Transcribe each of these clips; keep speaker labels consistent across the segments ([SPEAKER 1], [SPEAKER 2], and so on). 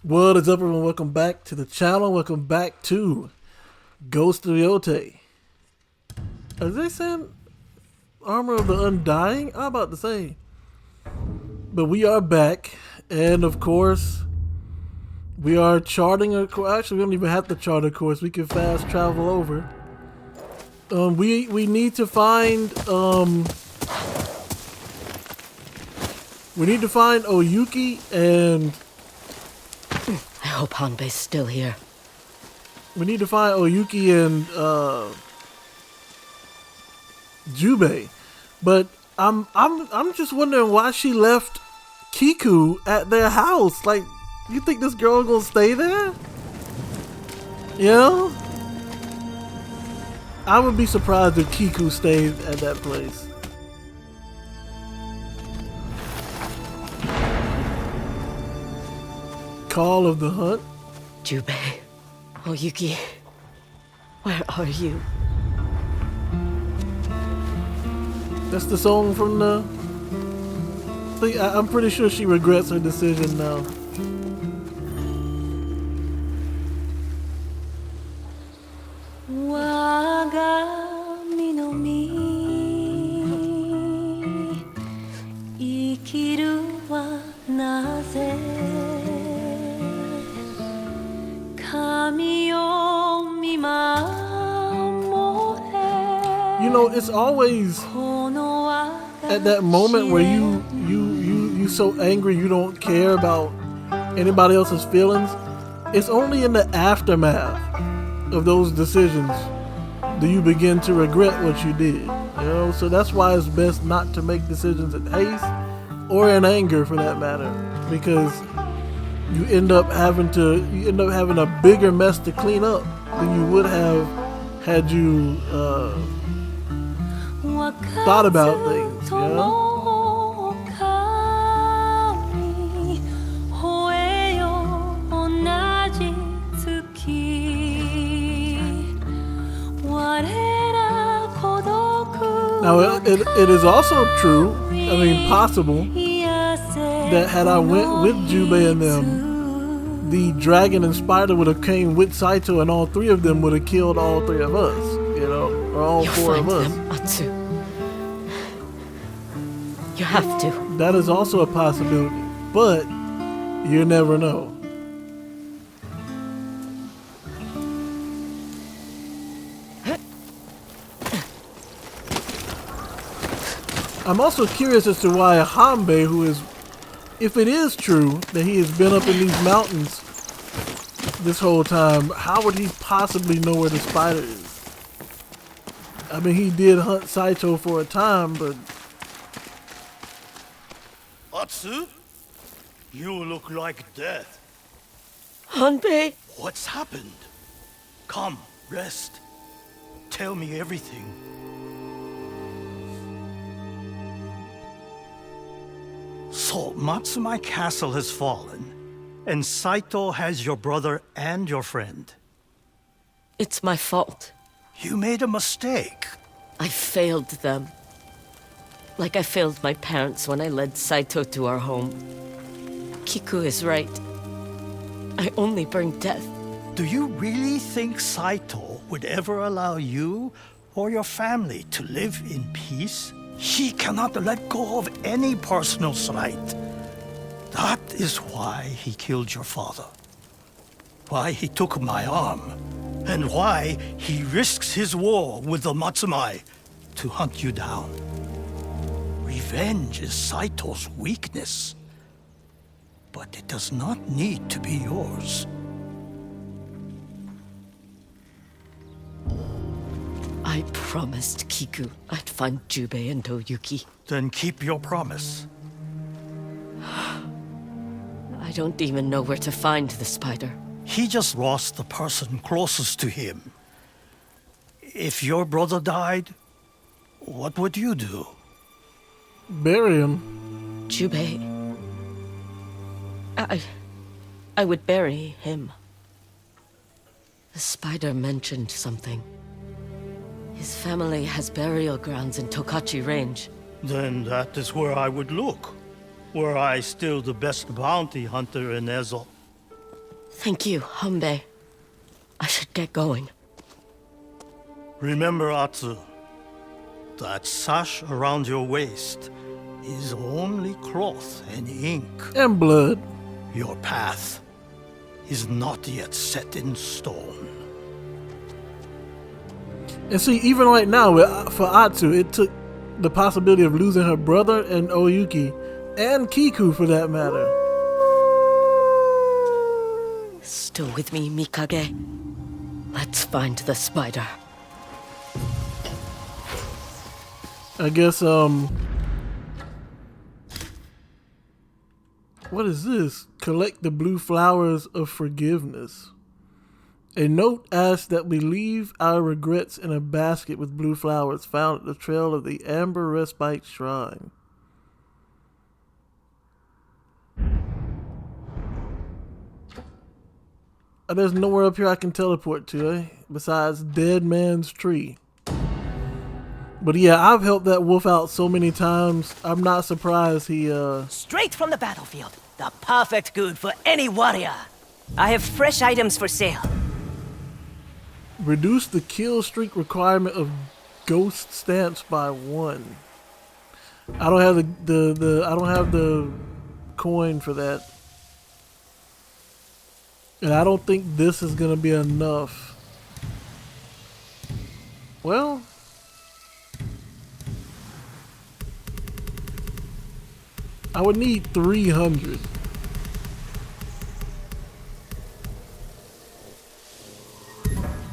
[SPEAKER 1] What is up, everyone? Welcome back to the channel. Welcome back to Ghost of Yotei. Are they saying Armor of the Undying? I'm about to say. But we are back, and of course, we are charting a course. Actually, we don't even have to chart a course. We can fast travel over. We need to find Oyuki, and
[SPEAKER 2] I hope Hanbei's still here.
[SPEAKER 1] we need to find Oyuki and Jubei. But I'm just wondering why she left Kiku at their house. Like, you think this girl gonna stay there? You know? I would be surprised if Kiku stayed at that place. Call of the Hunt.
[SPEAKER 2] Jubei, Oyuki, where are you?
[SPEAKER 1] That's the song from the thing. I'm pretty sure she regrets her decision now. You know, it's always at that moment where you so angry you don't care about anybody else's feelings. It's only in the aftermath of those decisions do you begin to regret what you did. You know, so that's why it's best not to make decisions in haste or in anger, for that matter, because you end up having a bigger mess to clean up than you would have had you thought about things, you know? Now, it is also true, possible, that had I went with Jubei and them, the dragon and spider would have came with Saito, and all three of them would have killed all three of us, you know, or all four of us.
[SPEAKER 2] Atsu. You have to.
[SPEAKER 1] That is also a possibility, but you never know. I'm also curious as to why Hanbei, who is, if it is true that he has been up in these mountains this whole time, how would he possibly know where the spider is? I mean, he did hunt Saito for a time, but...
[SPEAKER 3] Atsu? You look like death.
[SPEAKER 2] Hanbei?
[SPEAKER 3] What's happened? Come, rest. Tell me everything. So, Matsumai Castle has fallen, and Saito has your brother and your friend.
[SPEAKER 2] It's my fault.
[SPEAKER 3] You made a mistake.
[SPEAKER 2] I failed them. Like I failed my parents when I led Saito to our home. Kiku is right. I only bring death.
[SPEAKER 3] Do you really think Saito would ever allow you or your family to live in peace? He cannot let go of any personal slight. That is why he killed your father. Why he took my arm. And why he risks his war with the Matsumai to hunt you down. Revenge is Saito's weakness. But it does not need to be yours.
[SPEAKER 2] I promised Kiku I'd find Jubei and Oyuki.
[SPEAKER 3] Then keep your promise.
[SPEAKER 2] I don't even know where to find the spider.
[SPEAKER 3] He just lost the person closest to him. If your brother died, what would you do?
[SPEAKER 1] Bury him.
[SPEAKER 2] Jubei. I would bury him. The spider mentioned something. His family has burial grounds in Tokachi Range.
[SPEAKER 3] Then that is where I would look. Were I still the best bounty hunter in Ezo.
[SPEAKER 2] Thank you, Humbe. I should get going.
[SPEAKER 3] Remember, Atsu, that sash around your waist is only cloth and ink.
[SPEAKER 1] And blood.
[SPEAKER 3] Your path is not yet set in stone.
[SPEAKER 1] And see, even right now, for Atsu, it took the possibility of losing her brother and Oyuki, and Kiku for that matter.
[SPEAKER 2] Still with me, Mikage? Let's find the spider.
[SPEAKER 1] I guess, what is this? Collect the blue flowers of forgiveness. A note asks that we leave our regrets in a basket with blue flowers found at the trail of the Amber Respite Shrine. There's nowhere up here I can teleport to, eh? Besides Dead Man's Tree. But yeah, I've helped that wolf out so many times. I'm not surprised he,
[SPEAKER 4] Straight from the battlefield. The perfect good for any warrior. I have fresh items for sale.
[SPEAKER 1] reduced the kill streak requirement of ghost stamps by 1. I don't have I don't have the coin for that. And I don't think this is gonna be enough. Well, I would need 300.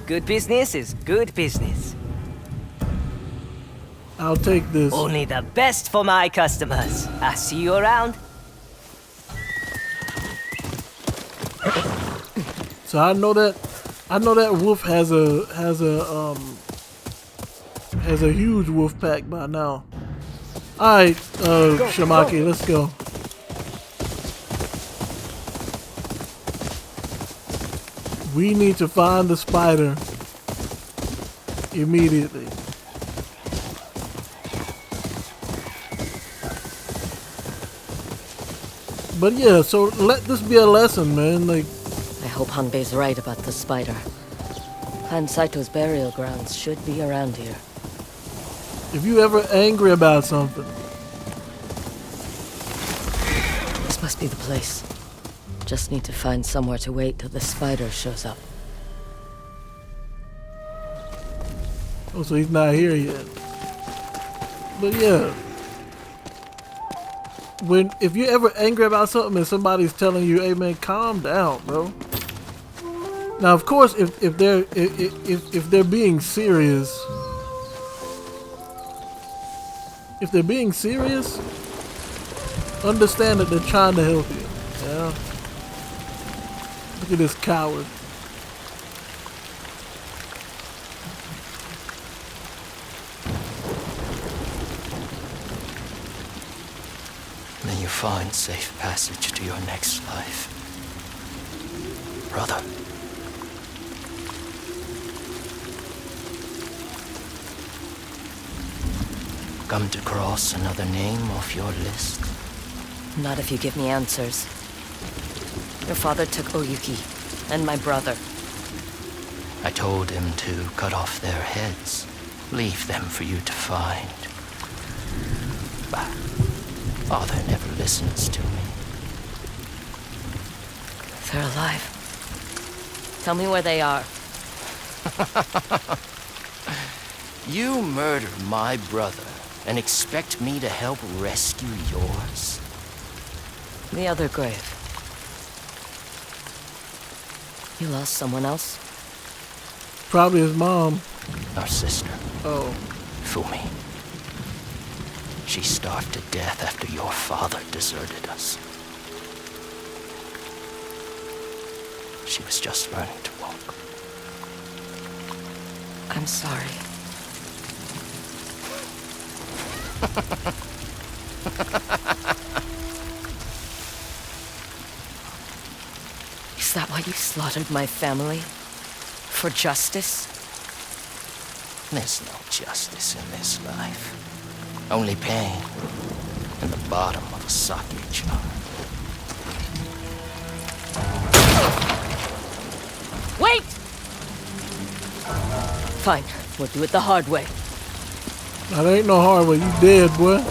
[SPEAKER 4] Good business is good business.
[SPEAKER 1] I'll take this.
[SPEAKER 4] Only the best for my customers. I see you around.
[SPEAKER 1] So I know that wolf has a huge wolf pack by now. Alright, Shamaki, let's go. We need to find the spider immediately. But yeah, so let this be a lesson, man. Like,
[SPEAKER 2] I hope Hanbei's right about the spider. Han Saito's burial grounds should be around here.
[SPEAKER 1] if you ever angry about something,
[SPEAKER 2] This must be the place. Just need to find somewhere to wait till the spider shows up.
[SPEAKER 1] oh, so he's not here yet. But yeah, if you're ever angry about something and somebody's telling you, "Hey man, calm down, bro." Now, of course, if they're being serious, understand that they're trying to help you. Yeah. Look at this coward.
[SPEAKER 5] May you find safe passage to your next life, brother. Come to cross another name off your list?
[SPEAKER 2] Not if you give me answers. Your father took Oyuki and my brother.
[SPEAKER 5] I told him to cut off their heads, leave them for you to find. But father never listens to me.
[SPEAKER 2] They're alive. Tell me where they are.
[SPEAKER 5] You murdered my brother and expect me to help rescue yours?
[SPEAKER 2] The other grave. You lost someone else?
[SPEAKER 1] Probably his mom.
[SPEAKER 5] Our sister,
[SPEAKER 1] Oh.
[SPEAKER 5] Fumi. She starved to death after your father deserted us. She was just learning to walk.
[SPEAKER 2] I'm sorry. Is that why you slaughtered my family? For justice?
[SPEAKER 5] There's no justice in this life. Only pain in the bottom of a sake jar.
[SPEAKER 2] Wait! Fine, we'll do it the hard way.
[SPEAKER 1] Now, there ain't no hard way. You dead, boy.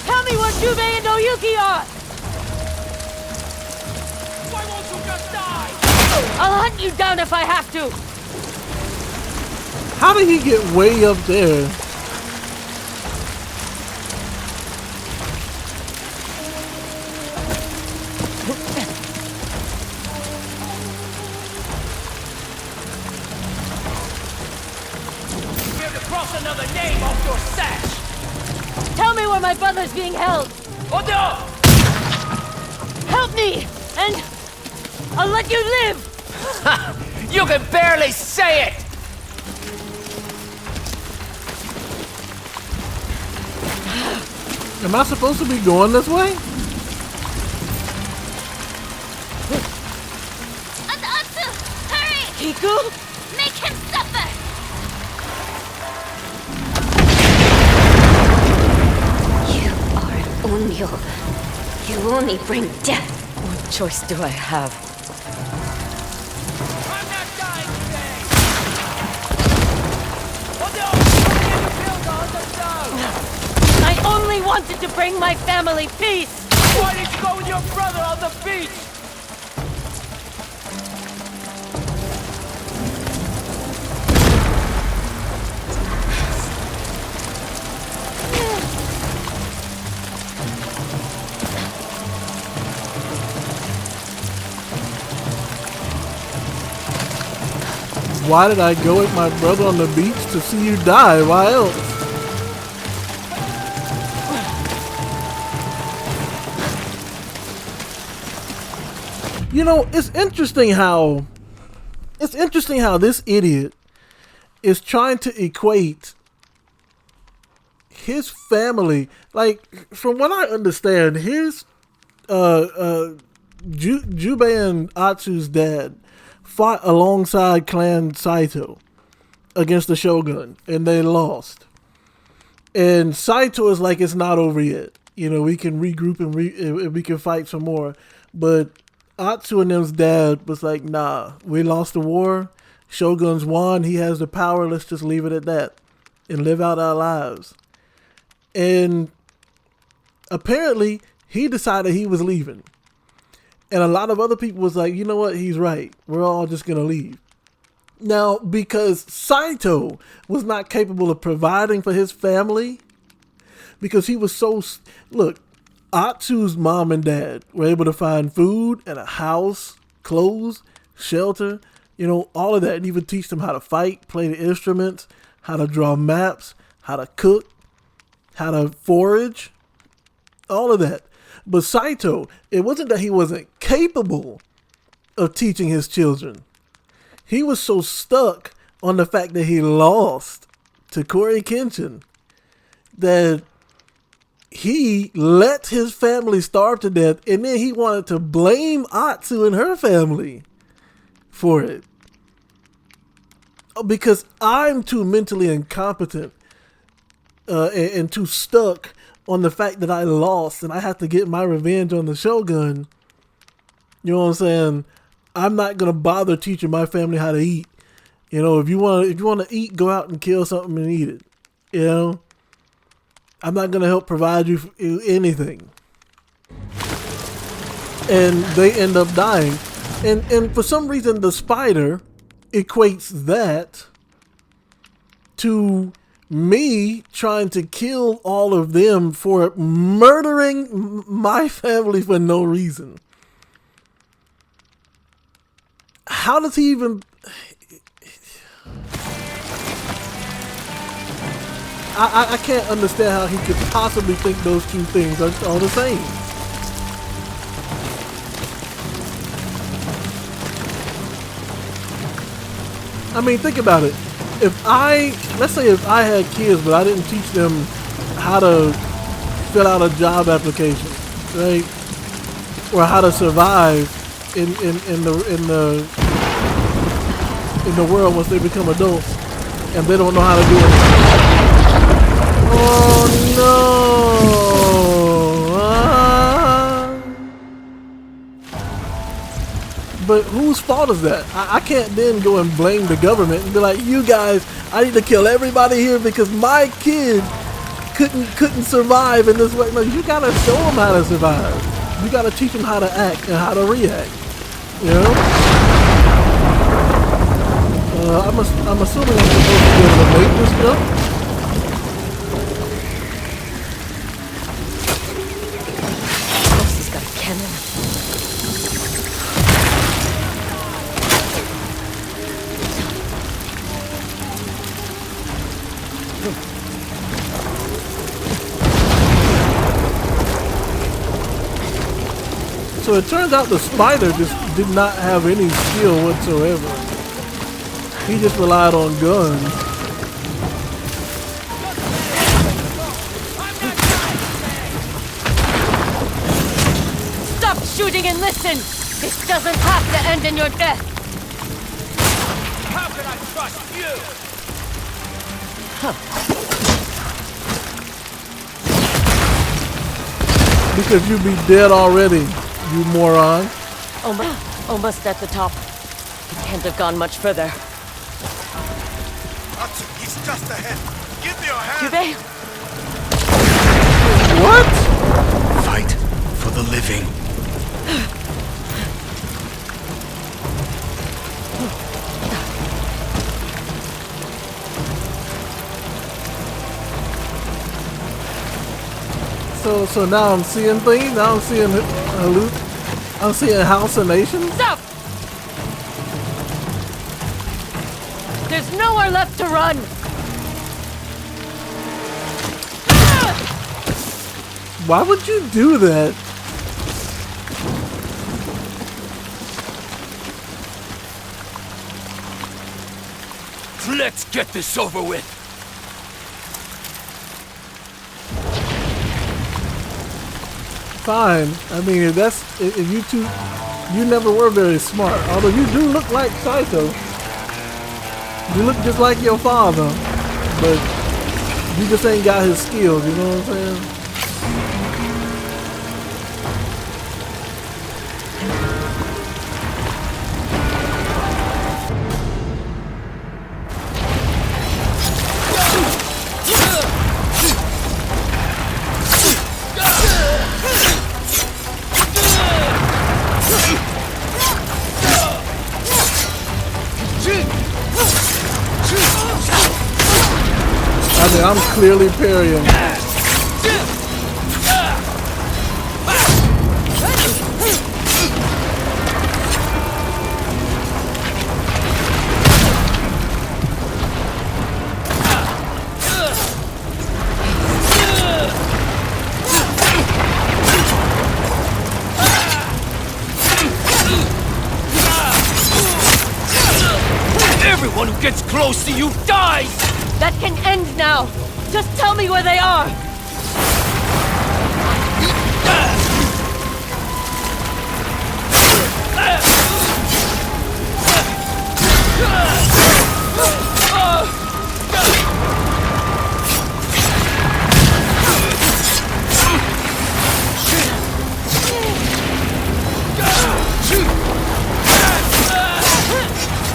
[SPEAKER 2] Tell me where Jubei and Oyuki are!
[SPEAKER 6] Why won't you just die?
[SPEAKER 2] I'll hunt you down if I have to!
[SPEAKER 1] How did he get way up there?
[SPEAKER 6] Fear to cross another name off your sash.
[SPEAKER 2] Tell me where my brother's being held!
[SPEAKER 6] Oh no!
[SPEAKER 2] Help me! And I'll let you live!
[SPEAKER 6] You can barely say it!
[SPEAKER 1] Am I supposed to be going this way?
[SPEAKER 7] Atsu! Hurry!
[SPEAKER 2] Kiku?
[SPEAKER 7] Make him suffer! You are an Onmyo. You only bring death.
[SPEAKER 2] What choice do I have?
[SPEAKER 6] I'm not dying today! Oh no! Don't get killed on the stone!
[SPEAKER 2] I only wanted to bring my family peace!
[SPEAKER 6] Why did you go with your brother on the beach?
[SPEAKER 1] Why did I go with my brother on the beach to see you die? Why else? You know, it's interesting how this idiot is trying to equate his family, like, from what I understand, his Jubei and Atsu's dad fought alongside Clan Saito against the Shogun, and they lost. And Saito is like, it's not over yet. You know, we can regroup and we can fight some more. But Atsu and them's dad was like, nah, we lost the war. Shogun's won. He has the power. Let's just leave it at that and live out our lives. And apparently, he decided he was leaving. And a lot of other people was like, you know what? He's right. We're all just going to leave. Now, because Saito was not capable of providing for his family, because he was so... Look, Atsu's mom and dad were able to find food and a house, clothes, shelter, you know, all of that. And even teach them how to fight, play the instruments, how to draw maps, how to cook, how to forage, all of that. But Saito, it wasn't that he wasn't capable of teaching his children. He was so stuck on the fact that he lost to Kori Kenshin that he let his family starve to death, and then he wanted to blame Atsu and her family for it. Because I'm too mentally incompetent and too stuck on the fact that I lost and I have to get my revenge on the Shogun. You know what I'm saying? I'm not gonna bother teaching my family how to eat. You know, if you want to eat, go out and kill something and eat it. You know, I'm not gonna help provide you anything. And they end up dying. And for some reason, the spider equates that to me trying to kill all of them for murdering my family for no reason. How does he even... I can't understand how he could possibly think those two things are the same. I mean, think about it. Let's say if I had kids, but I didn't teach them how to fill out a job application, right? Or how to survive in the world once they become adults, and they don't know how to do it. Oh no! whose fault is that? I can't then go and blame the government and be like, you guys, I need to kill everybody here because my kid couldn't survive in this way. No, you gotta show them how to survive. You gotta teach them how to act and how to react. You know? I'm assuming I'm supposed to be able to make this jump.
[SPEAKER 2] Boss has got a cannon.
[SPEAKER 1] So it turns out the spider just did not have any skill whatsoever. He just relied on guns.
[SPEAKER 2] Stop shooting and listen! This doesn't have to end in your death!
[SPEAKER 6] How can I trust you?
[SPEAKER 1] Because you'd be dead already, you moron.
[SPEAKER 2] Almost at the top. He can't have gone much further.
[SPEAKER 8] He's just ahead. Give me your hand.
[SPEAKER 2] Yotei?
[SPEAKER 1] What?
[SPEAKER 8] Fight for the living.
[SPEAKER 1] So now I'm seeing things. Now I'm seeing I'm seeing hallucinations.
[SPEAKER 2] Stop! There's nowhere left to run!
[SPEAKER 1] Why would you do that?
[SPEAKER 6] Let's get this over with.
[SPEAKER 1] Fine. I mean, if you two, you never were very smart. Although you do look like Saito. You look just like your father, but you just ain't got his skills. You know what I'm saying? I mean, I'm clearly parrying.
[SPEAKER 6] Everyone who gets close to you dies!
[SPEAKER 2] That can end now! Just tell me where they are!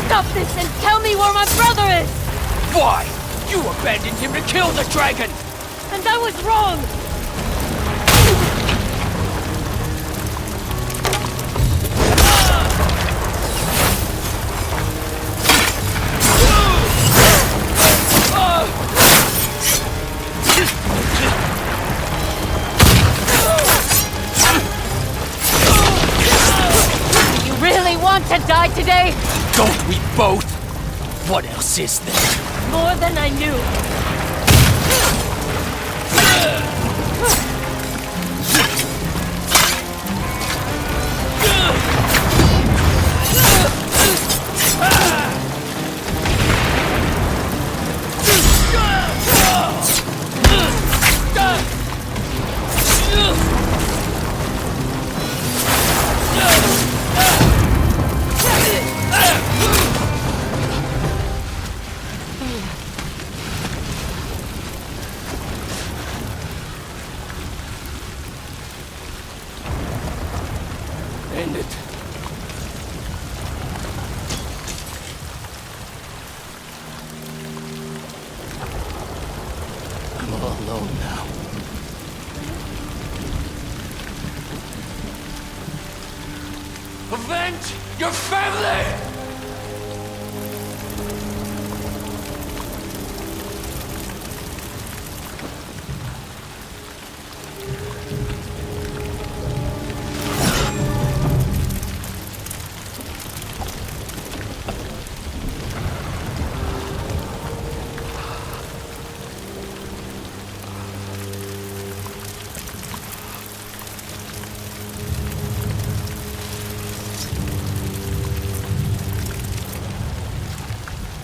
[SPEAKER 2] Stop this and tell me where my brother is!
[SPEAKER 6] Why? You abandoned him to kill the dragon!
[SPEAKER 2] And I was wrong! You really want to die today?
[SPEAKER 6] Don't we both? What else is there?
[SPEAKER 2] More than I knew.
[SPEAKER 5] I'm all alone now. Avenge your family!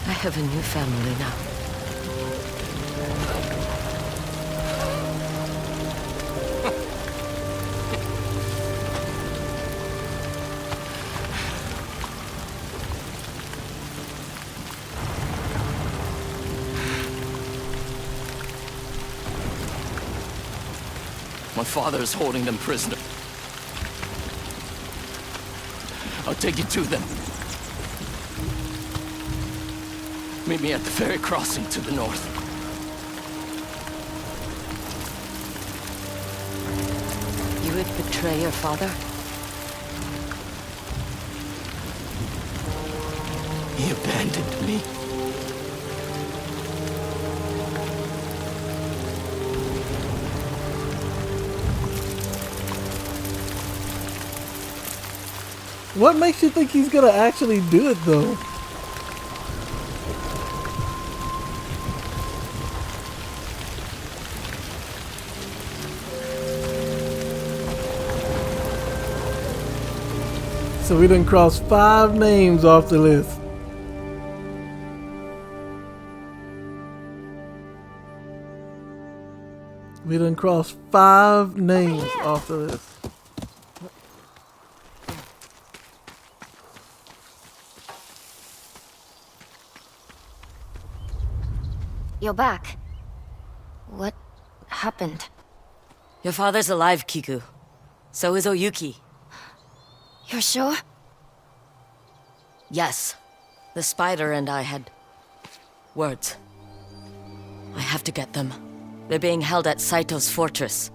[SPEAKER 2] I have a new family now.
[SPEAKER 5] My father is holding them prisoner. I'll take you to them. Meet me at the ferry crossing to the north.
[SPEAKER 2] You would betray your father?
[SPEAKER 5] He abandoned me.
[SPEAKER 1] What makes you think he's gonna actually do it though? So we done crossed 5 names off the list. We done crossed 5 names off the list.
[SPEAKER 7] You're back. What happened?
[SPEAKER 2] Your father's alive, Kiku. So is Oyuki.
[SPEAKER 7] You're sure?
[SPEAKER 2] Yes. The spider and I had words. I have to get them. They're being held at Saito's fortress.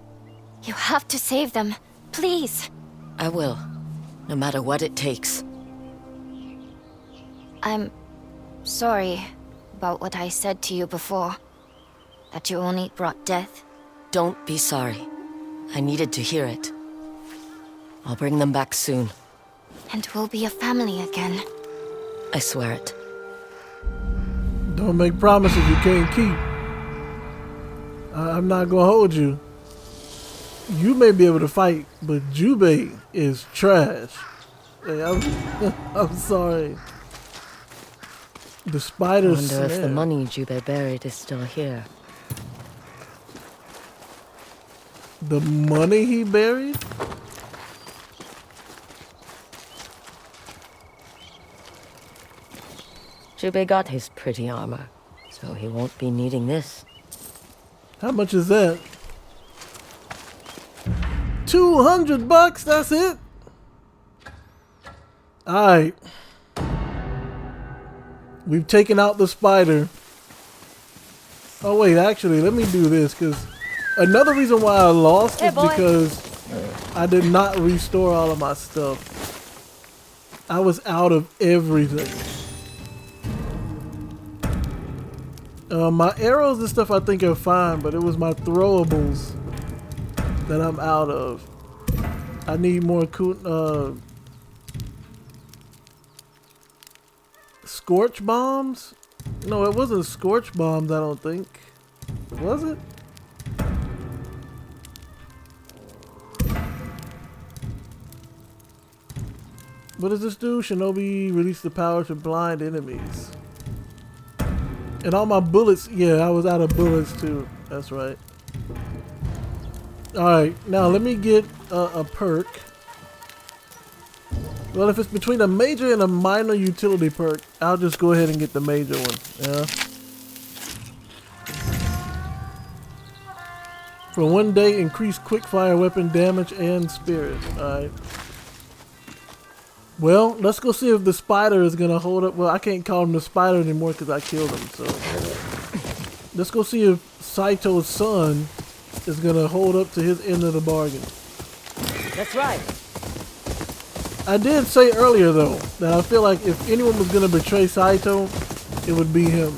[SPEAKER 7] You have to save them. Please.
[SPEAKER 2] I will. No matter what it takes.
[SPEAKER 7] I'm sorry about what I said to you before. That you only brought death.
[SPEAKER 2] Don't be sorry. I needed to hear it. I'll bring them back soon.
[SPEAKER 7] And we'll be a family again.
[SPEAKER 2] I swear it.
[SPEAKER 1] Don't make promises you can't keep. I'm not gonna hold you. You may be able to fight, but Jubei is trash. Hey, I'm sorry. The
[SPEAKER 2] I
[SPEAKER 1] spider's
[SPEAKER 2] wonder if the
[SPEAKER 1] snare.
[SPEAKER 2] money Jubei buried is still here.
[SPEAKER 1] The money he buried?
[SPEAKER 2] Jubei got his pretty armor, so he won't be needing this.
[SPEAKER 1] How much is that? $200, that's it? Alright. We've taken out the spider. Oh wait, actually, let me do this, because another reason why I lost is because I did not restore all of my stuff. I was out of everything. My arrows and stuff I think are fine, but it was my throwables that I'm out of. I need more scorch bombs? No, it wasn't scorch bombs, I don't think. Was it? What does this do? Shinobi release the power to blind enemies. And all my bullets, yeah, I was out of bullets too. That's right. Alright, now let me get a perk. Well, if it's between a major and a minor utility perk, I'll just go ahead and get the major one. Yeah. For 1 day, increase quick-fire weapon damage and spirit. Alright. Well, let's go see if the spider is going to hold up. Well, I can't call him the spider anymore because I killed him. So let's go see if Saito's son is gonna hold up to his end of the bargain.
[SPEAKER 4] That's right.
[SPEAKER 1] I did say earlier though that I feel like if anyone was gonna betray Saito, it would be him.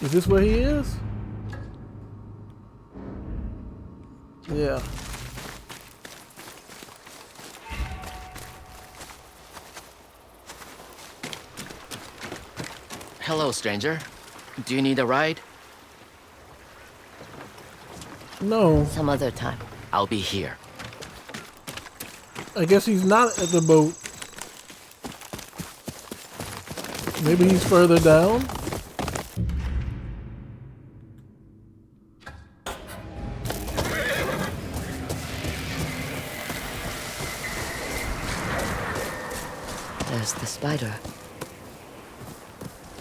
[SPEAKER 1] Is this where he is? Yeah.
[SPEAKER 5] Hello, stranger. Do you need a ride?
[SPEAKER 1] No,
[SPEAKER 2] Some other time.
[SPEAKER 5] I'll be here.
[SPEAKER 1] I guess he's not at the boat. Maybe he's further down.
[SPEAKER 2] There's the spider.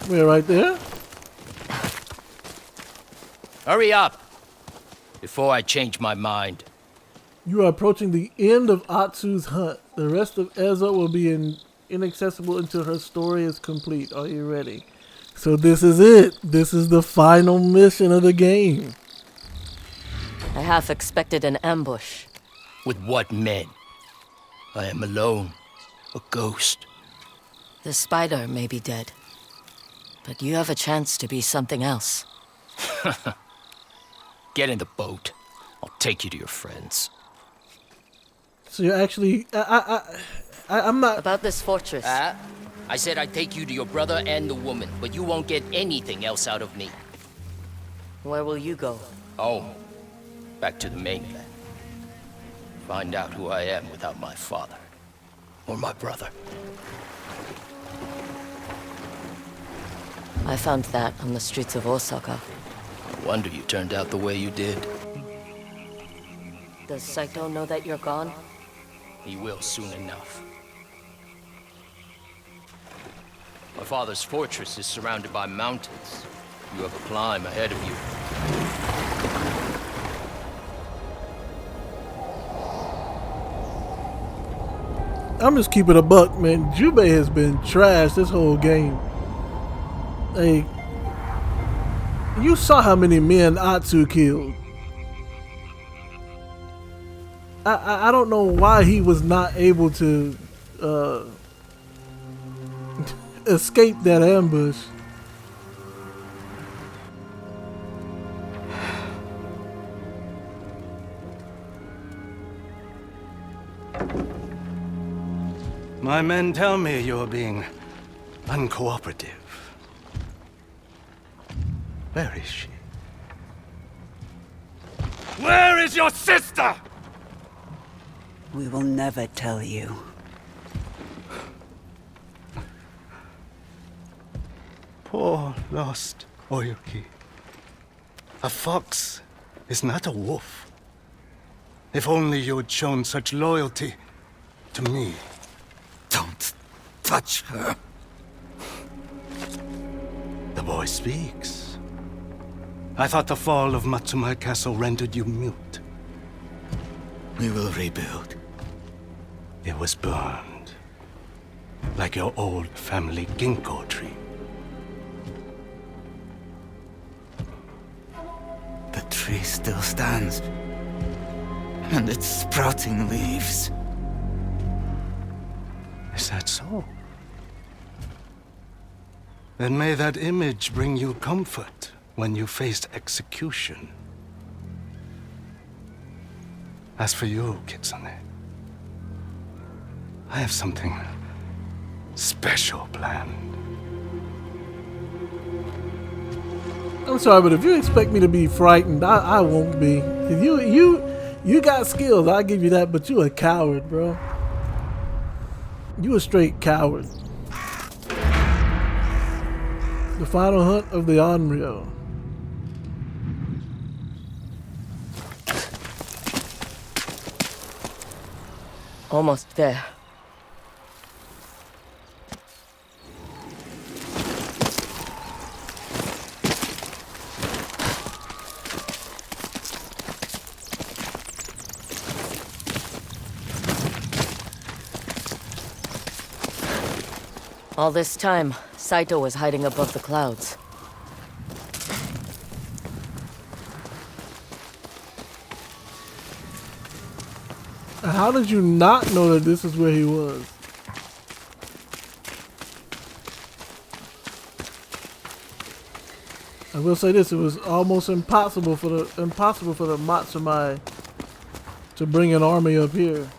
[SPEAKER 1] We're right there.
[SPEAKER 6] Hurry up! Before I change my mind.
[SPEAKER 1] You are approaching the end of Atsu's hunt. The rest of Ezo will be inaccessible until her story is complete. Are you ready? So this is it. This is the final mission of the game.
[SPEAKER 2] I half expected an ambush.
[SPEAKER 6] With what men? I am alone. A ghost.
[SPEAKER 2] The spider may be dead, but you have a chance to be something else.
[SPEAKER 6] Get in the boat. I'll take you to your friends.
[SPEAKER 1] So you're actually, I'm not.
[SPEAKER 2] About this fortress.
[SPEAKER 6] I said I'd take you to your brother and the woman, but you won't get anything else out of me.
[SPEAKER 2] Where will you go?
[SPEAKER 6] Home. Back to the mainland. Find out who I am without my father. Or my brother.
[SPEAKER 2] I found that on the streets of Osaka.
[SPEAKER 6] No wonder you turned out the way you did.
[SPEAKER 2] Does Saito know that you're gone?
[SPEAKER 6] He will soon enough. My father's fortress is surrounded by mountains. You have a climb ahead of you.
[SPEAKER 1] I'm just keeping a buck, man. Jubei has been trashed this whole game. Hey, you saw how many men Atsu killed. I don't know why he was not able to escape that ambush.
[SPEAKER 8] My men tell me you're being uncooperative. Where is she? Where is your sister?
[SPEAKER 9] We will never tell you.
[SPEAKER 8] Poor lost Oyuki. A fox is not a wolf. If only you had shown such loyalty to me.
[SPEAKER 10] Don't touch her.
[SPEAKER 8] The boy speaks. I thought the fall of Matsumai Castle rendered you mute.
[SPEAKER 10] We will rebuild.
[SPEAKER 8] It was burned. Like your old family ginkgo tree.
[SPEAKER 10] The tree still stands. And it's sprouting leaves.
[SPEAKER 8] Is that so? Then may that image bring you comfort when you face execution. As for you, Kitsune, I have something special planned.
[SPEAKER 1] I'm sorry, but if you expect me to be frightened, I won't be. You got skills, I'll give you that, but you a coward, bro. You a straight coward. The final hunt of the Onryo.
[SPEAKER 2] Almost there. All this time, Saito was hiding above the clouds.
[SPEAKER 1] How did you not know that this is where he was? I will say this: it was almost impossible for the Matsumai to bring an army up here.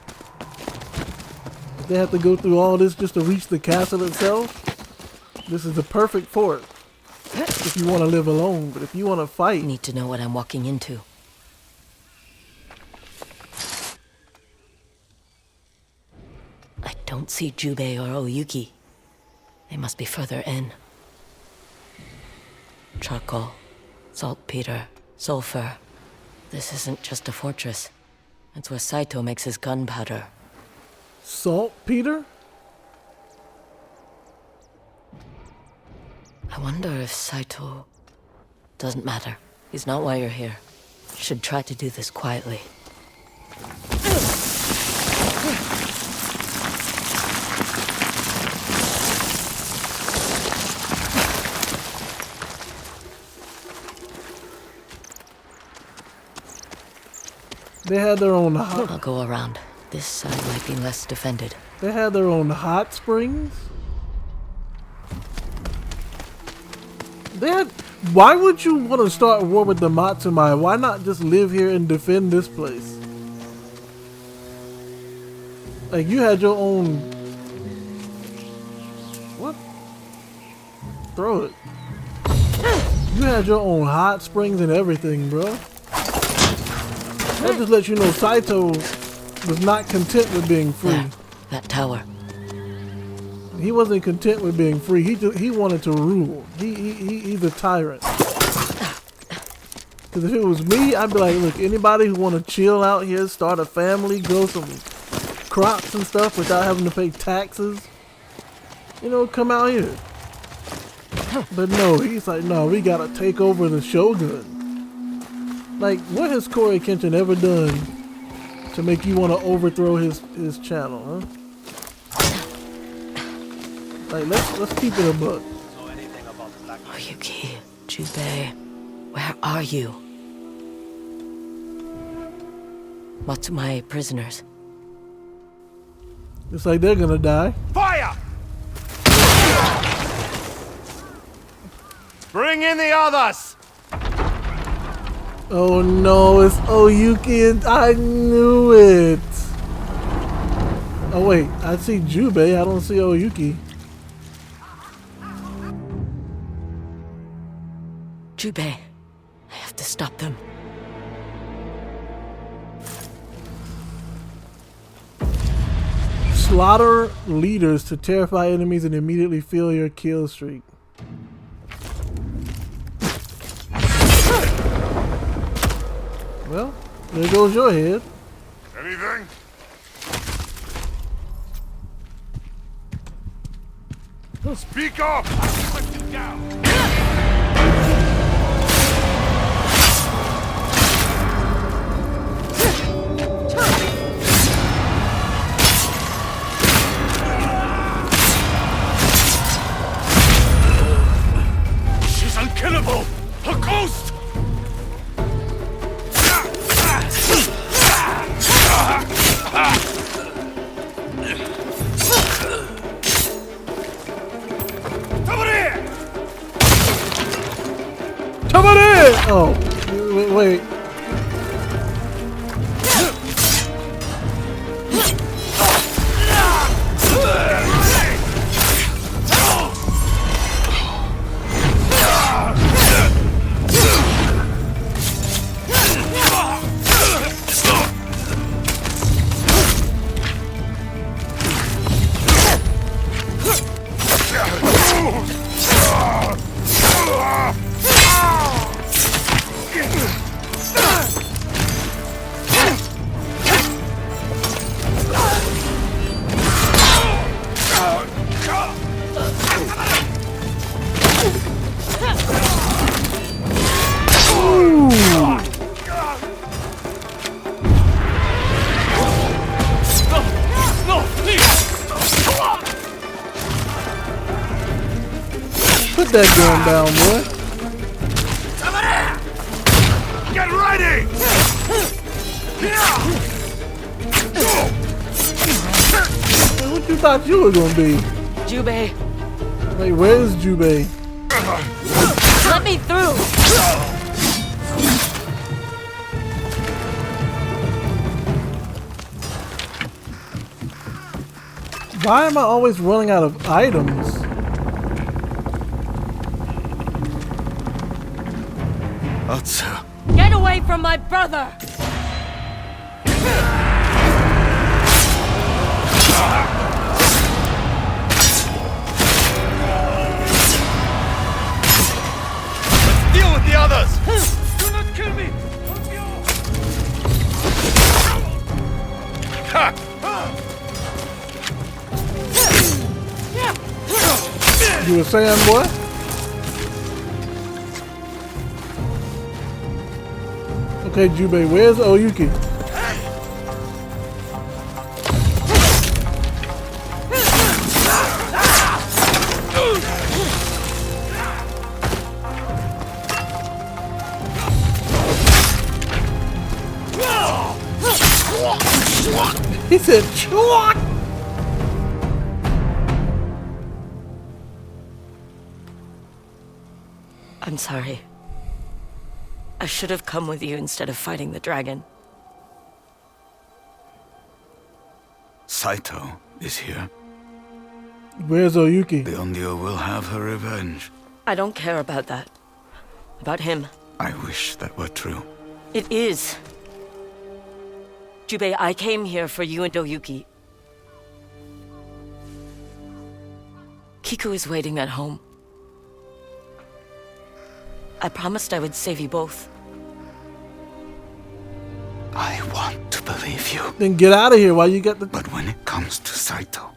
[SPEAKER 1] They have to go through all this just to reach the castle itself. This is the perfect fort if you want to live alone, but if you want to fight,
[SPEAKER 2] Need to know what I'm walking into. I don't see Jubei or Oyuki. They must be further in. Charcoal, saltpeter, sulfur. This isn't just a fortress. It's where Saito makes his gunpowder.
[SPEAKER 1] saltpeter?
[SPEAKER 2] I wonder if Saito... Doesn't matter. He's not why you're here. Should try to do this quietly.
[SPEAKER 1] They had their own
[SPEAKER 2] I'll go around. This side might be less defended.
[SPEAKER 1] They had their own hot springs? They had... Why would you want to start a war with the Matsumai? Why not just live here and defend this place? Like, you had your own... What? Throw it. You had your own hot springs and everything, bro. That just lets you know Saito was not content with being free.
[SPEAKER 2] There, that tower.
[SPEAKER 1] He wasn't content with being free. He wanted to rule. He's a tyrant. Because if it was me, I'd be like, look, anybody who want to chill out here, start a family, grow some crops and stuff without having to pay taxes, you know, come out here. But no, he's like, no, we gotta take over the shogun. Like, what has Corey Kenshin ever done to make you want to overthrow his channel, huh? Like, let's keep it a book.
[SPEAKER 2] Oyuki, Jubei, where are you? Matsumai prisoners.
[SPEAKER 1] It's like they're gonna die.
[SPEAKER 11] Fire! Bring in the others!
[SPEAKER 1] Oh no, it's Oyuki and I knew it. Oh wait, I see Jubei, I don't see Oyuki.
[SPEAKER 2] Jubei, I have to stop them.
[SPEAKER 1] Slaughter leaders to terrify enemies and immediately fill your kill streak. Well, there goes your head.
[SPEAKER 11] Anything? Speak up! Put you down! She's unkillable! A ghost!
[SPEAKER 1] Oh, wait. Put that gun down, boy.
[SPEAKER 11] Get ready!
[SPEAKER 1] What you thought you were gonna be?
[SPEAKER 2] Jubei,
[SPEAKER 1] Wait, where's Jubei?
[SPEAKER 2] let me through!
[SPEAKER 1] Why am I always running out of items?
[SPEAKER 10] Otsu.
[SPEAKER 2] Get away from my brother!
[SPEAKER 11] Deal with the others!
[SPEAKER 3] Do not kill me!
[SPEAKER 11] Ha!
[SPEAKER 1] You were saying, boy? Okay, Jubei, where's Oyuki? He said, "Chwat."
[SPEAKER 2] I'm sorry. I should have come with you instead of fighting the dragon.
[SPEAKER 10] Saito is here.
[SPEAKER 1] Where's Oyuki?
[SPEAKER 10] The Onryo will have her revenge.
[SPEAKER 2] I don't care about that. About him.
[SPEAKER 10] I wish that were true.
[SPEAKER 2] It is. Jubei, I came here for you and Oyuki. Kiku is waiting at home. I promised I would save you both.
[SPEAKER 10] I want to believe you.
[SPEAKER 1] Then get out of here while you got the...
[SPEAKER 10] But when it comes to Saito,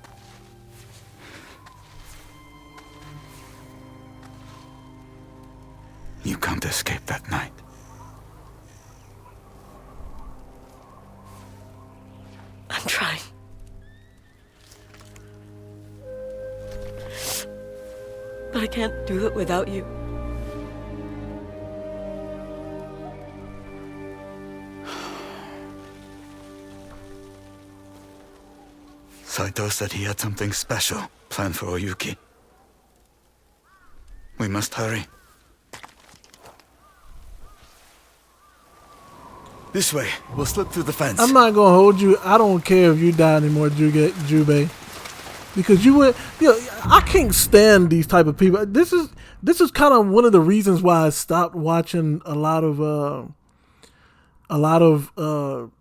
[SPEAKER 10] you can't escape that night.
[SPEAKER 2] I'm trying. But I can't do it without you.
[SPEAKER 10] Saito said he had something special planned for Oyuki. We must hurry. This way. We'll slip through the fence.
[SPEAKER 1] I'm not gonna hold you. I don't care if you die anymore, Jubei. Because you would, I can't stand these type of people. This is kind of one of the reasons why I stopped watching a lot of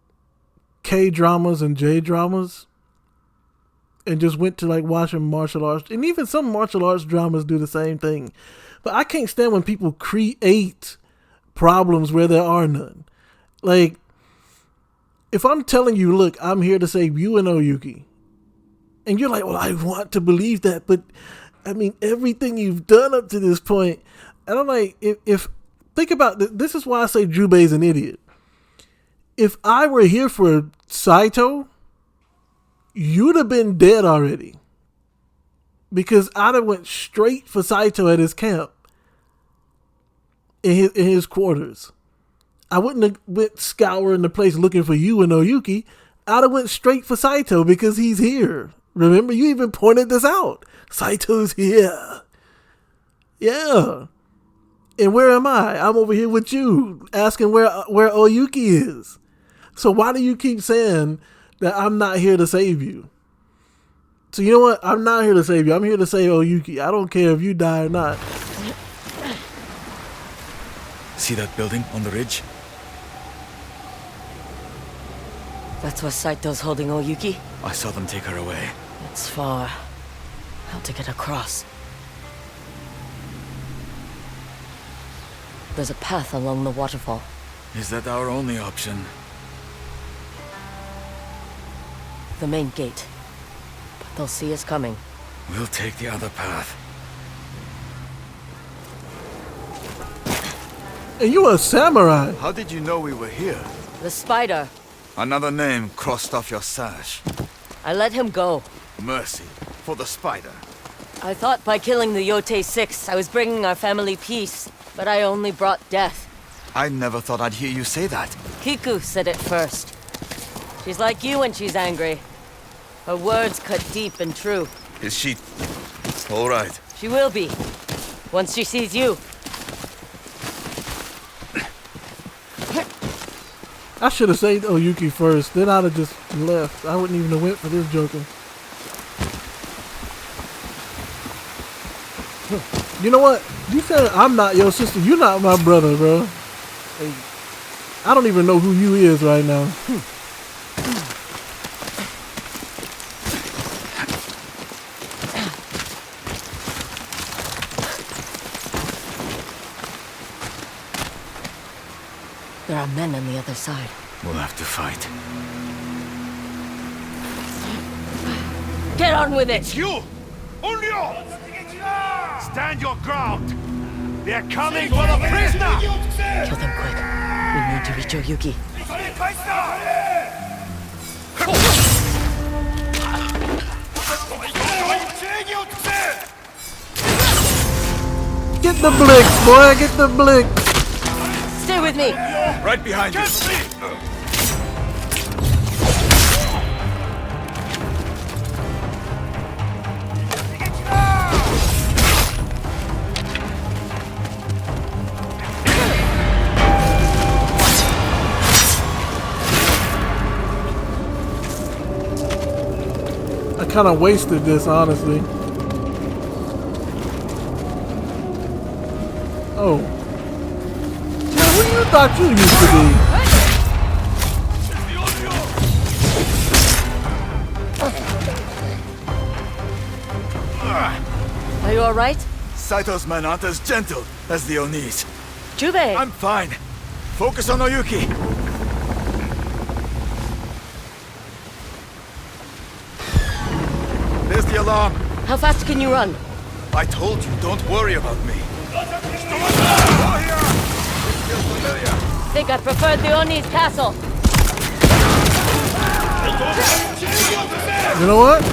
[SPEAKER 1] K dramas and J dramas, and just went to like watching martial arts. And even some martial arts dramas do the same thing. But I can't stand when people create problems where there are none. Like, if I'm telling you, look, I'm here to save you and Oyuki, and you're like, well, I want to believe that, but I mean, everything you've done up to this point, and I'm like, if think about this is why I say Jubei's an idiot. If I were here for Saito, you'd have been dead already, because I'd have went straight for Saito at his camp, in his quarters. I wouldn't have went scouring the place looking for you and Oyuki. I'd have went straight for Saito because he's here. Remember, you even pointed this out. Saito's here. Yeah. And where am I? I'm over here with you, asking where Oyuki is. So why do you keep saying that I'm not here to save you? So you know what? I'm not here to save you. I'm here to save Oyuki. I don't care if you die or not.
[SPEAKER 10] See that building on the ridge?
[SPEAKER 2] That's where Saito's holding Oyuki?
[SPEAKER 10] I saw them take her away.
[SPEAKER 2] It's far. How to get across? There's a path along the waterfall.
[SPEAKER 10] Is that our only option?
[SPEAKER 2] The main gate. But they'll see us coming.
[SPEAKER 10] We'll take the other path.
[SPEAKER 1] And you a samurai.
[SPEAKER 10] How did you know we were here?
[SPEAKER 2] The spider.
[SPEAKER 10] Another name crossed off your sash.
[SPEAKER 2] I let him go.
[SPEAKER 10] Mercy for the spider.
[SPEAKER 2] I thought by killing the Yotei 6, I was bringing our family peace, but I only brought death.
[SPEAKER 10] I never thought I'd hear you say that.
[SPEAKER 2] Kiku said it first. She's like you when she's angry. Her words cut deep and true.
[SPEAKER 10] Is she... all right?
[SPEAKER 2] She will be, once she sees you.
[SPEAKER 1] I should have saved Oyuki first, then I'd have just left. I wouldn't even have went for this joker. You know what? You said I'm not your sister. You're not my brother, bro. Hey, I don't even know who you is right now.
[SPEAKER 2] There are men on the other side.
[SPEAKER 10] We'll have to fight.
[SPEAKER 2] Get on with it!
[SPEAKER 11] It's you! Only you! Stand your ground! They're coming for the prisoner!
[SPEAKER 2] Kill them quick. We need to reach Oyuki.
[SPEAKER 1] Get the blicks, boy, get the blicks.
[SPEAKER 2] Stay with me.
[SPEAKER 10] Right behind you.
[SPEAKER 1] I kind of wasted this, honestly. Oh. Man, who you thought you used to
[SPEAKER 2] be? Are you alright?
[SPEAKER 10] Saito's men aren't as gentle as the Onis.
[SPEAKER 2] Jubei!
[SPEAKER 10] I'm fine. Focus on Oyuki. There's the alarm.
[SPEAKER 2] How fast can you run?
[SPEAKER 10] I told you, don't worry about me.
[SPEAKER 2] Think I preferred the Oni's castle.
[SPEAKER 1] You know what?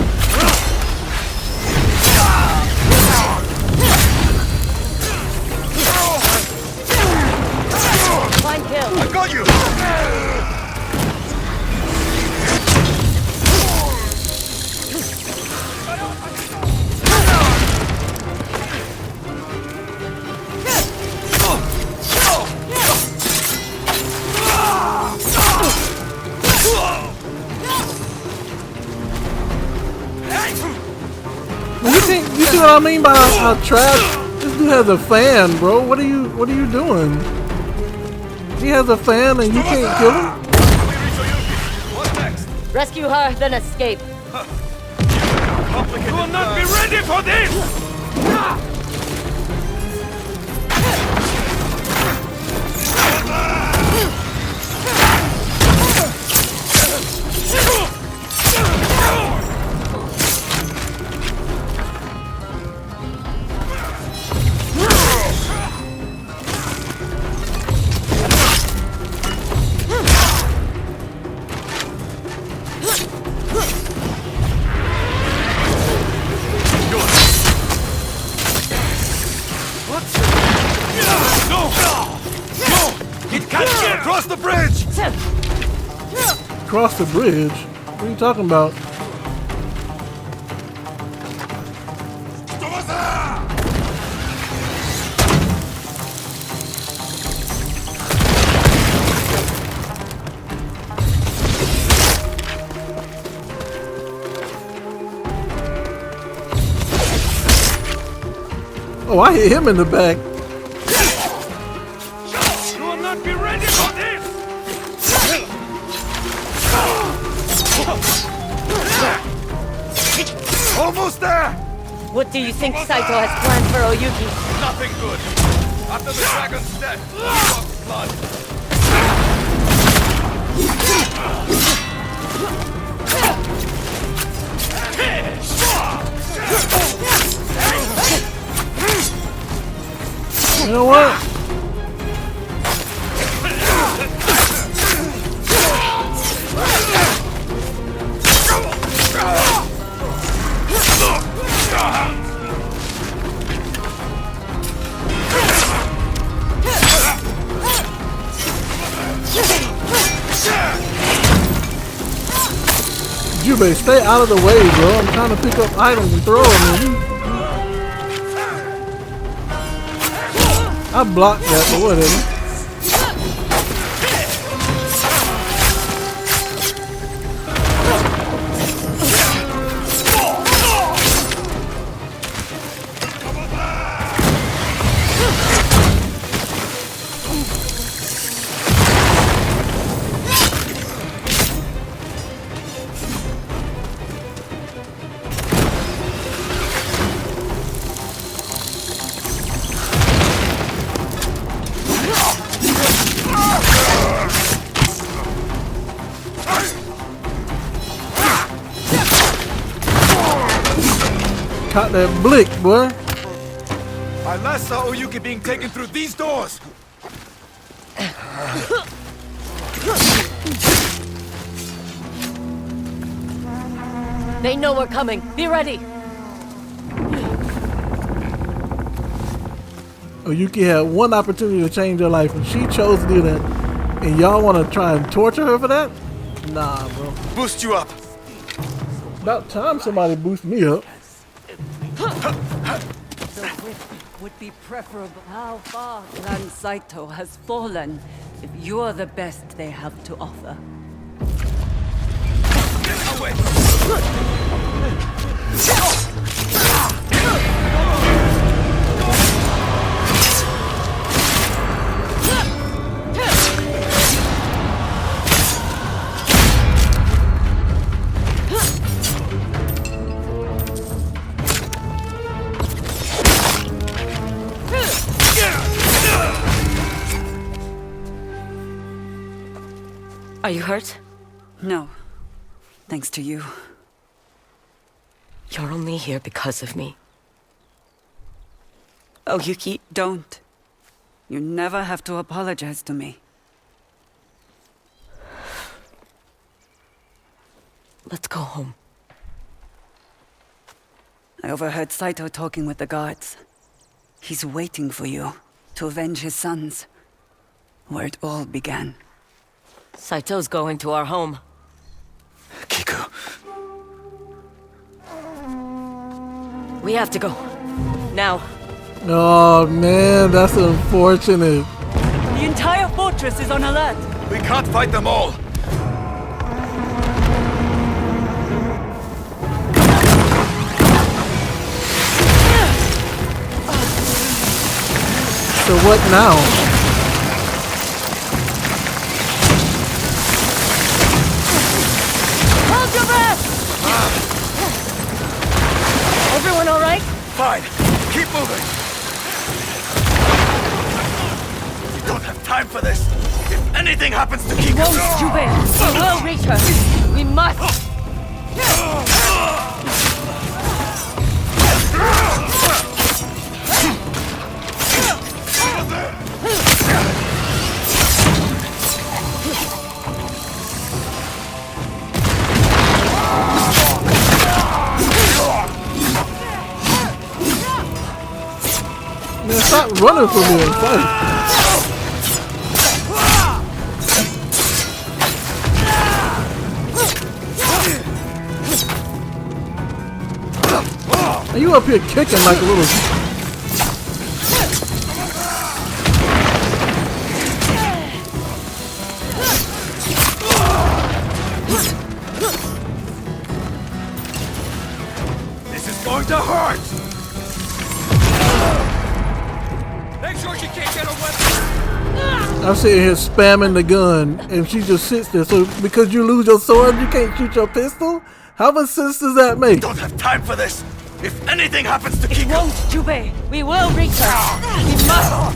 [SPEAKER 2] Fine kill.
[SPEAKER 10] I got you!
[SPEAKER 1] You see what I mean by trash? This dude has a fan, bro. What are you doing? He has a fan and you can't kill him?
[SPEAKER 10] What next?
[SPEAKER 2] Rescue her, then escape.
[SPEAKER 11] You will not be ready for this!
[SPEAKER 10] Cross the bridge!
[SPEAKER 1] Cross the bridge? What are you talking about? Oh, I hit him in the back.
[SPEAKER 11] You will not be ready for this!
[SPEAKER 10] Almost there!
[SPEAKER 2] What do you think Saito has planned for Oyuki?
[SPEAKER 10] Nothing good. After the dragon's death, he walks blood.
[SPEAKER 1] You know what? Jubei, stay out of the way, bro. I'm trying to pick up items and throw them. I blocked that, but whatever. Caught that blick, boy.
[SPEAKER 11] I last saw Oyuki being taken through these doors.
[SPEAKER 2] They know we're coming. Be ready.
[SPEAKER 1] Oyuki had one opportunity to change her life, and she chose to do that. And y'all want to try and torture her for that? Nah, bro.
[SPEAKER 11] Boost you up.
[SPEAKER 1] About time somebody boost me up.
[SPEAKER 9] The whip would be preferable. How far Clan Saito has fallen if you are the best they have to offer.
[SPEAKER 2] Are you hurt?
[SPEAKER 9] No. Thanks to you.
[SPEAKER 2] You're only here because of me. Oh, Yuki.
[SPEAKER 9] Don't. You never have to apologize to me.
[SPEAKER 2] Let's go home.
[SPEAKER 9] I overheard Saito talking with the guards. He's waiting for you to avenge his sons. Where it all began.
[SPEAKER 2] Saito's going to our home.
[SPEAKER 10] Kiku.
[SPEAKER 2] We have to go. Now.
[SPEAKER 1] Oh man, that's unfortunate.
[SPEAKER 9] The entire fortress is on alert.
[SPEAKER 11] We can't fight them all.
[SPEAKER 1] So what now?
[SPEAKER 2] Hold your breath! Everyone all right?
[SPEAKER 11] Fine. Keep moving. We don't have time for this. If anything happens to Kiku...
[SPEAKER 2] Won't, Jubei! We will reach her! We must!
[SPEAKER 1] Man, stop running from me and fight. Are you up here kicking like a little...
[SPEAKER 11] This is going to hurt! Make sure she can't get a weapon!
[SPEAKER 1] I'm sitting here spamming the gun, and she just sits there. So because you lose your sword, you can't shoot your pistol? How much sense does that make?
[SPEAKER 11] Don't have time for this! If anything happens to Kiku...
[SPEAKER 2] It won't, Jubei! We will reach her! We must!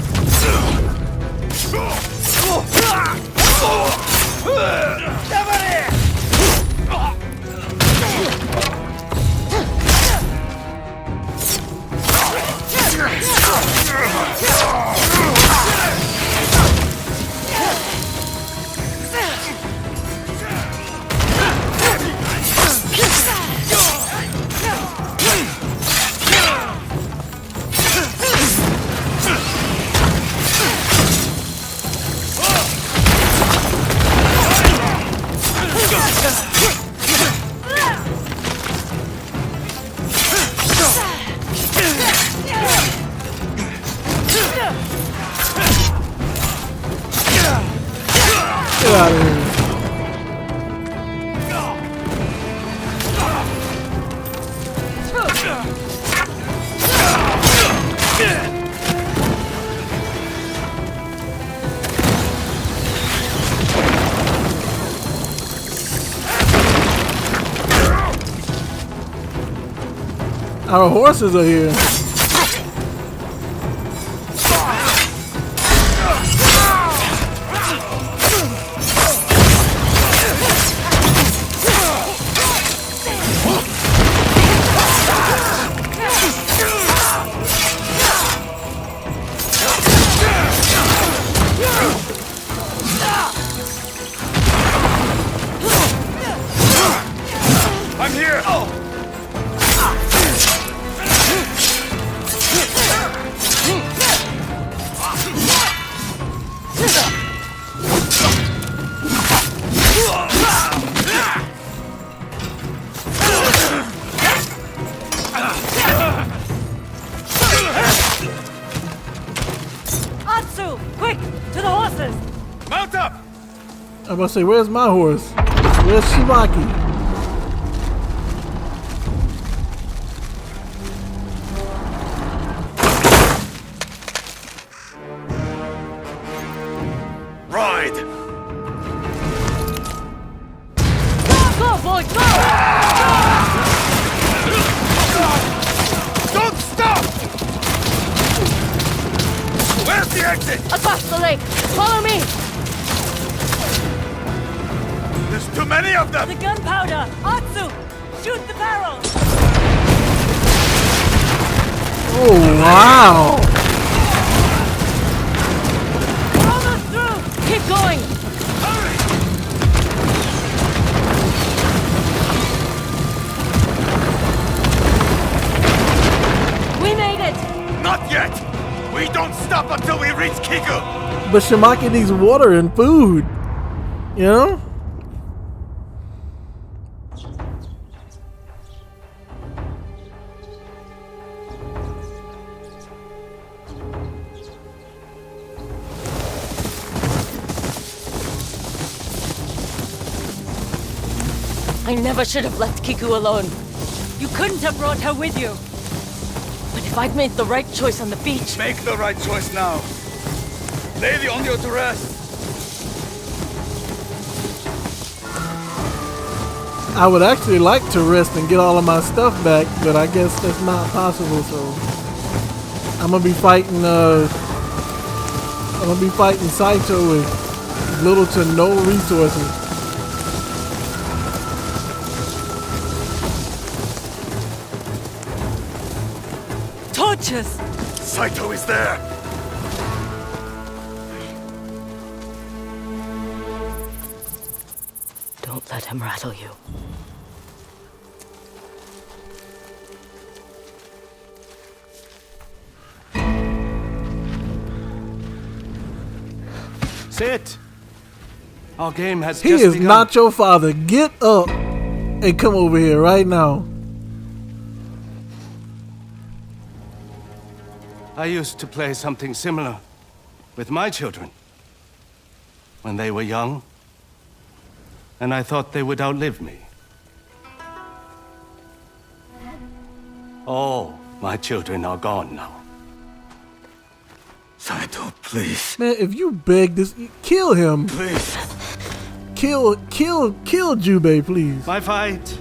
[SPEAKER 1] Get out of here. Our horses are here.
[SPEAKER 11] I'm here!
[SPEAKER 4] Atsu! Quick! To the horses!
[SPEAKER 11] Mount up!
[SPEAKER 1] I'm about to say, where's my horse? Where's Shimaki?
[SPEAKER 11] Ride!
[SPEAKER 2] Go, boy, go!
[SPEAKER 11] Don't stop! Where's the exit?
[SPEAKER 2] Across the lake. Follow me.
[SPEAKER 11] There's too many of them!
[SPEAKER 4] The gunpowder! Atsu! Shoot the barrels!
[SPEAKER 1] Oh, wow.
[SPEAKER 2] We're almost through. Keep going.
[SPEAKER 11] Hurry!
[SPEAKER 2] We made it.
[SPEAKER 11] Not yet! We don't stop until we reach Kiku!
[SPEAKER 1] But Shimaki needs water and food. You know?
[SPEAKER 2] I never should have left Kiku alone.
[SPEAKER 4] You couldn't have brought her with you.
[SPEAKER 2] But if I'd made the right choice on the beach...
[SPEAKER 10] Make the right choice now. Lay the Onyo to rest.
[SPEAKER 1] I would actually like to rest and get all of my stuff back, but I guess that's not possible, so I'm gonna be fighting Saito with little to no resources.
[SPEAKER 4] Torches!
[SPEAKER 11] Saito is there!
[SPEAKER 2] Don't let him rattle you.
[SPEAKER 8] Sit. Our game has
[SPEAKER 1] He
[SPEAKER 8] just
[SPEAKER 1] is
[SPEAKER 8] begun.
[SPEAKER 1] not your father. Get up and come over here right now.
[SPEAKER 8] I used to play something similar with my children when they were young, and I thought they would outlive me. All my children are gone now.
[SPEAKER 10] Saito, please.
[SPEAKER 1] Man, if you beg this, kill him.
[SPEAKER 10] Please.
[SPEAKER 1] Kill Jubei, please.
[SPEAKER 8] My fight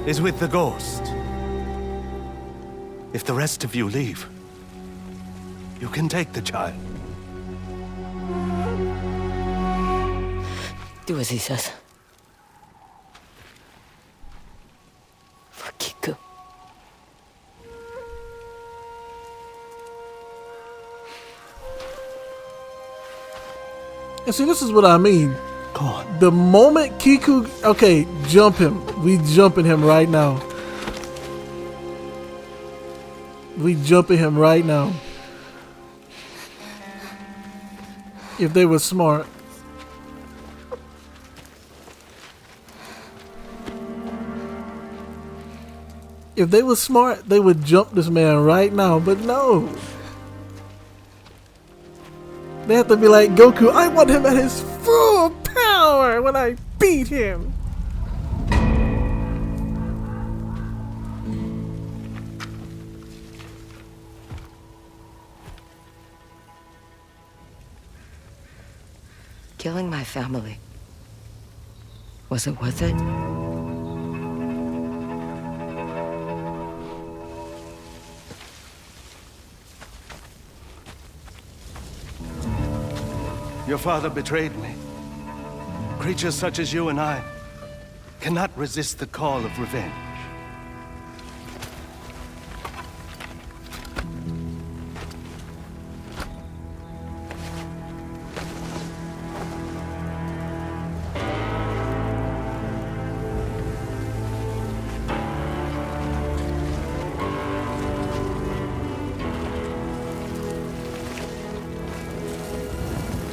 [SPEAKER 8] is with the ghost. If the rest of you leave, you can take the child.
[SPEAKER 2] Do as he says. For Kiku.
[SPEAKER 1] And see, this is what I mean.
[SPEAKER 8] Go on.
[SPEAKER 1] The moment Kiku, okay, jump him. We jumping him right now. We jumping him right now. If they were smart. If they were smart, they would jump this man right now, but no. They have to be like, Goku, I want him at his full power when I beat him.
[SPEAKER 2] Killing my family. Was it worth it?
[SPEAKER 8] Your father betrayed me. Creatures such as you and I cannot resist the call of revenge.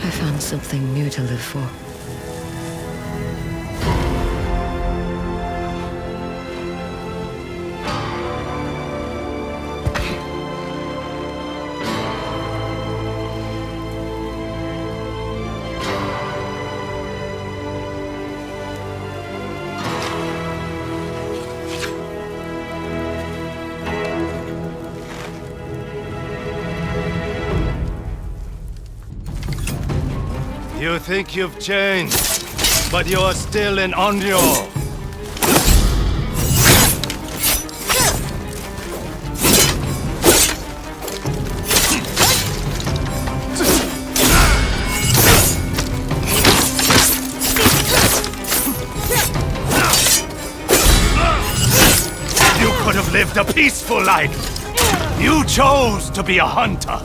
[SPEAKER 2] I found something new to live for.
[SPEAKER 11] You think you've changed, but you're still an Onryo. You could have lived a peaceful life. You chose to be a hunter.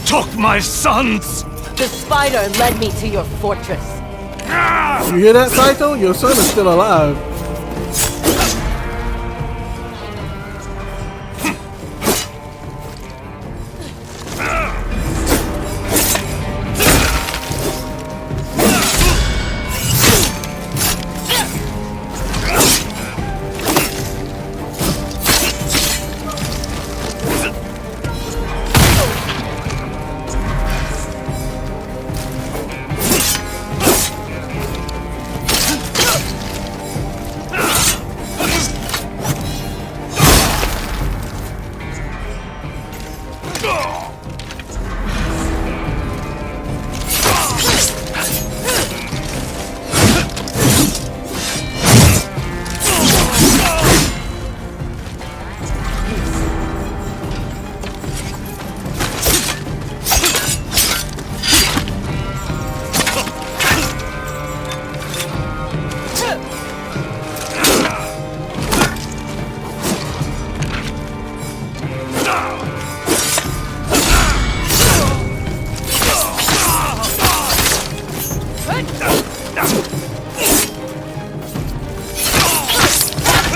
[SPEAKER 11] Took my sons!
[SPEAKER 2] The spider led me to your fortress.
[SPEAKER 1] You hear that, Saito? Your son is still alive.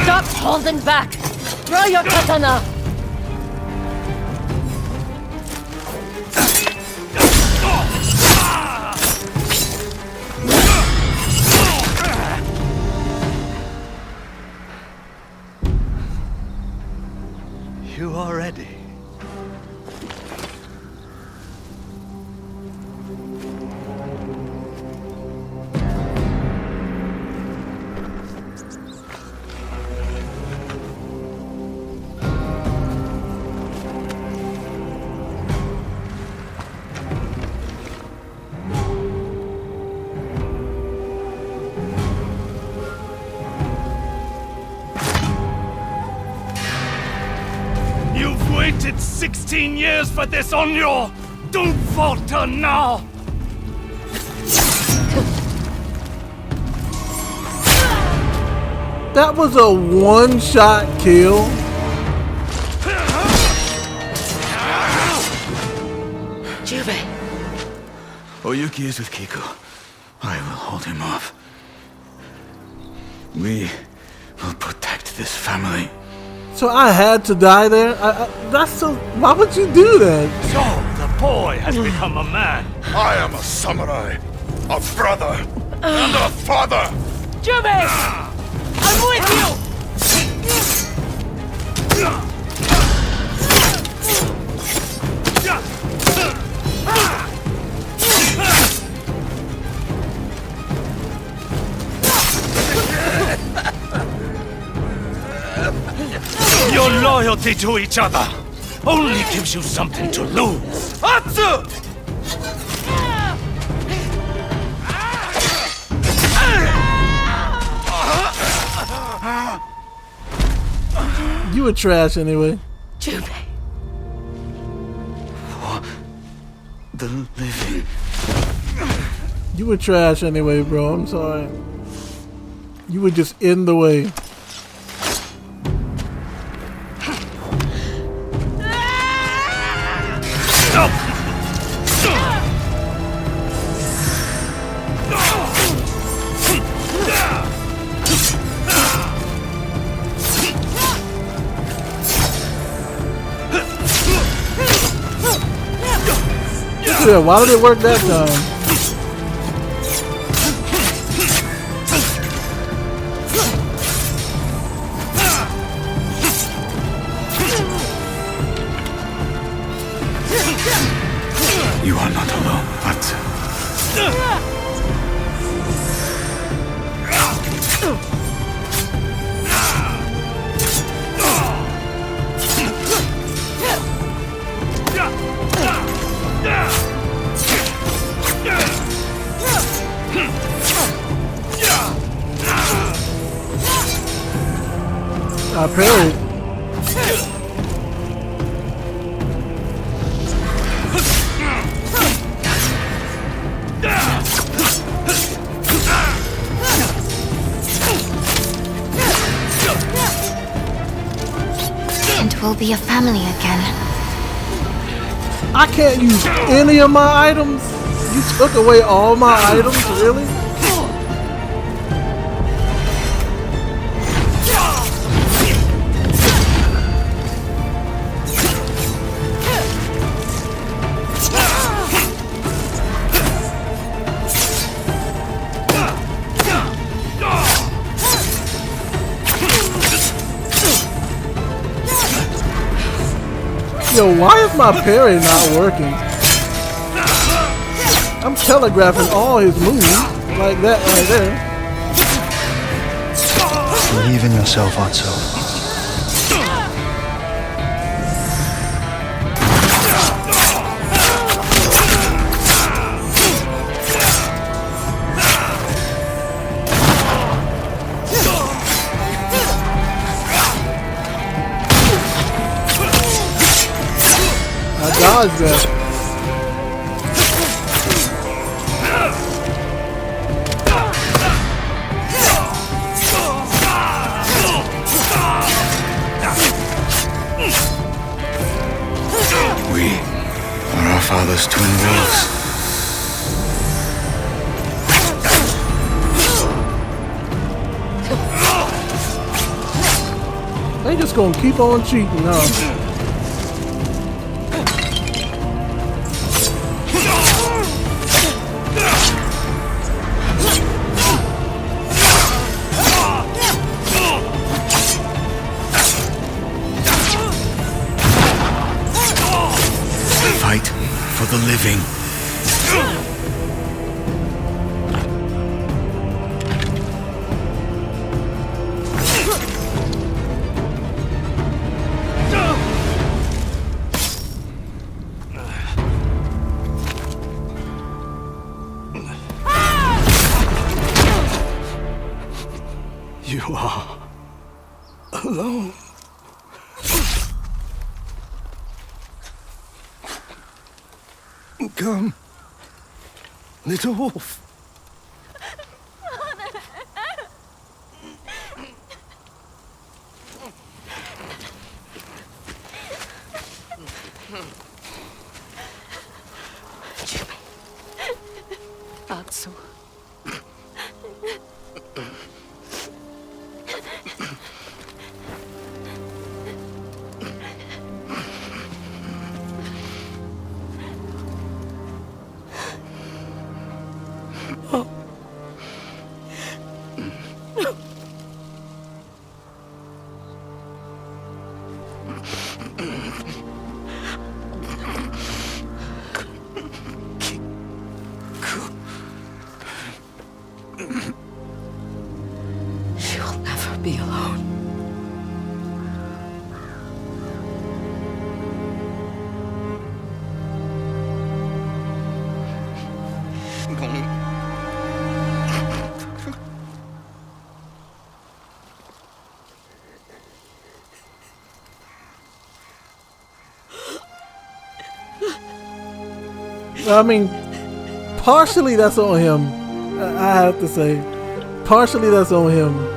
[SPEAKER 2] Stop holding back! Throw your katana!
[SPEAKER 8] You are ready.
[SPEAKER 11] You've waited 16 years for this, Onryo! Don't falter now!
[SPEAKER 1] That was a one-shot kill.
[SPEAKER 2] Juve!
[SPEAKER 10] Oyuki is with Kiku. I will hold him off. We will protect this family.
[SPEAKER 1] So I had to die there? That's so... Why would you do that?
[SPEAKER 11] So, the boy has become a man.
[SPEAKER 12] I am a samurai, a brother, and a father!
[SPEAKER 4] Jubei! I'm with you!
[SPEAKER 11] Your loyalty to each other only gives you something to lose. Atsu!
[SPEAKER 1] You were trash anyway.
[SPEAKER 2] Jubei.
[SPEAKER 10] For the living.
[SPEAKER 1] You were trash anyway, bro. I'm sorry. You were just in the way. Yeah, why did it work that time?
[SPEAKER 10] You are not alone, Atsu.
[SPEAKER 1] I parried.
[SPEAKER 7] And we'll be a family again.
[SPEAKER 1] I can't use any of my items? You took away all my items, really? Yo, why is my parry not working? I'm telegraphing all his moves, like that right there.
[SPEAKER 8] Believe in yourself, Atsu.
[SPEAKER 1] I dodged that.
[SPEAKER 10] We are our father's twin wolves.
[SPEAKER 1] They just gonna keep on cheating now.
[SPEAKER 10] Fight for the living.
[SPEAKER 8] You are alone. Come, little wolf.
[SPEAKER 9] Atsu.
[SPEAKER 2] She will never be alone.
[SPEAKER 1] I mean, partially that's on him. I have to say, partially that's on him.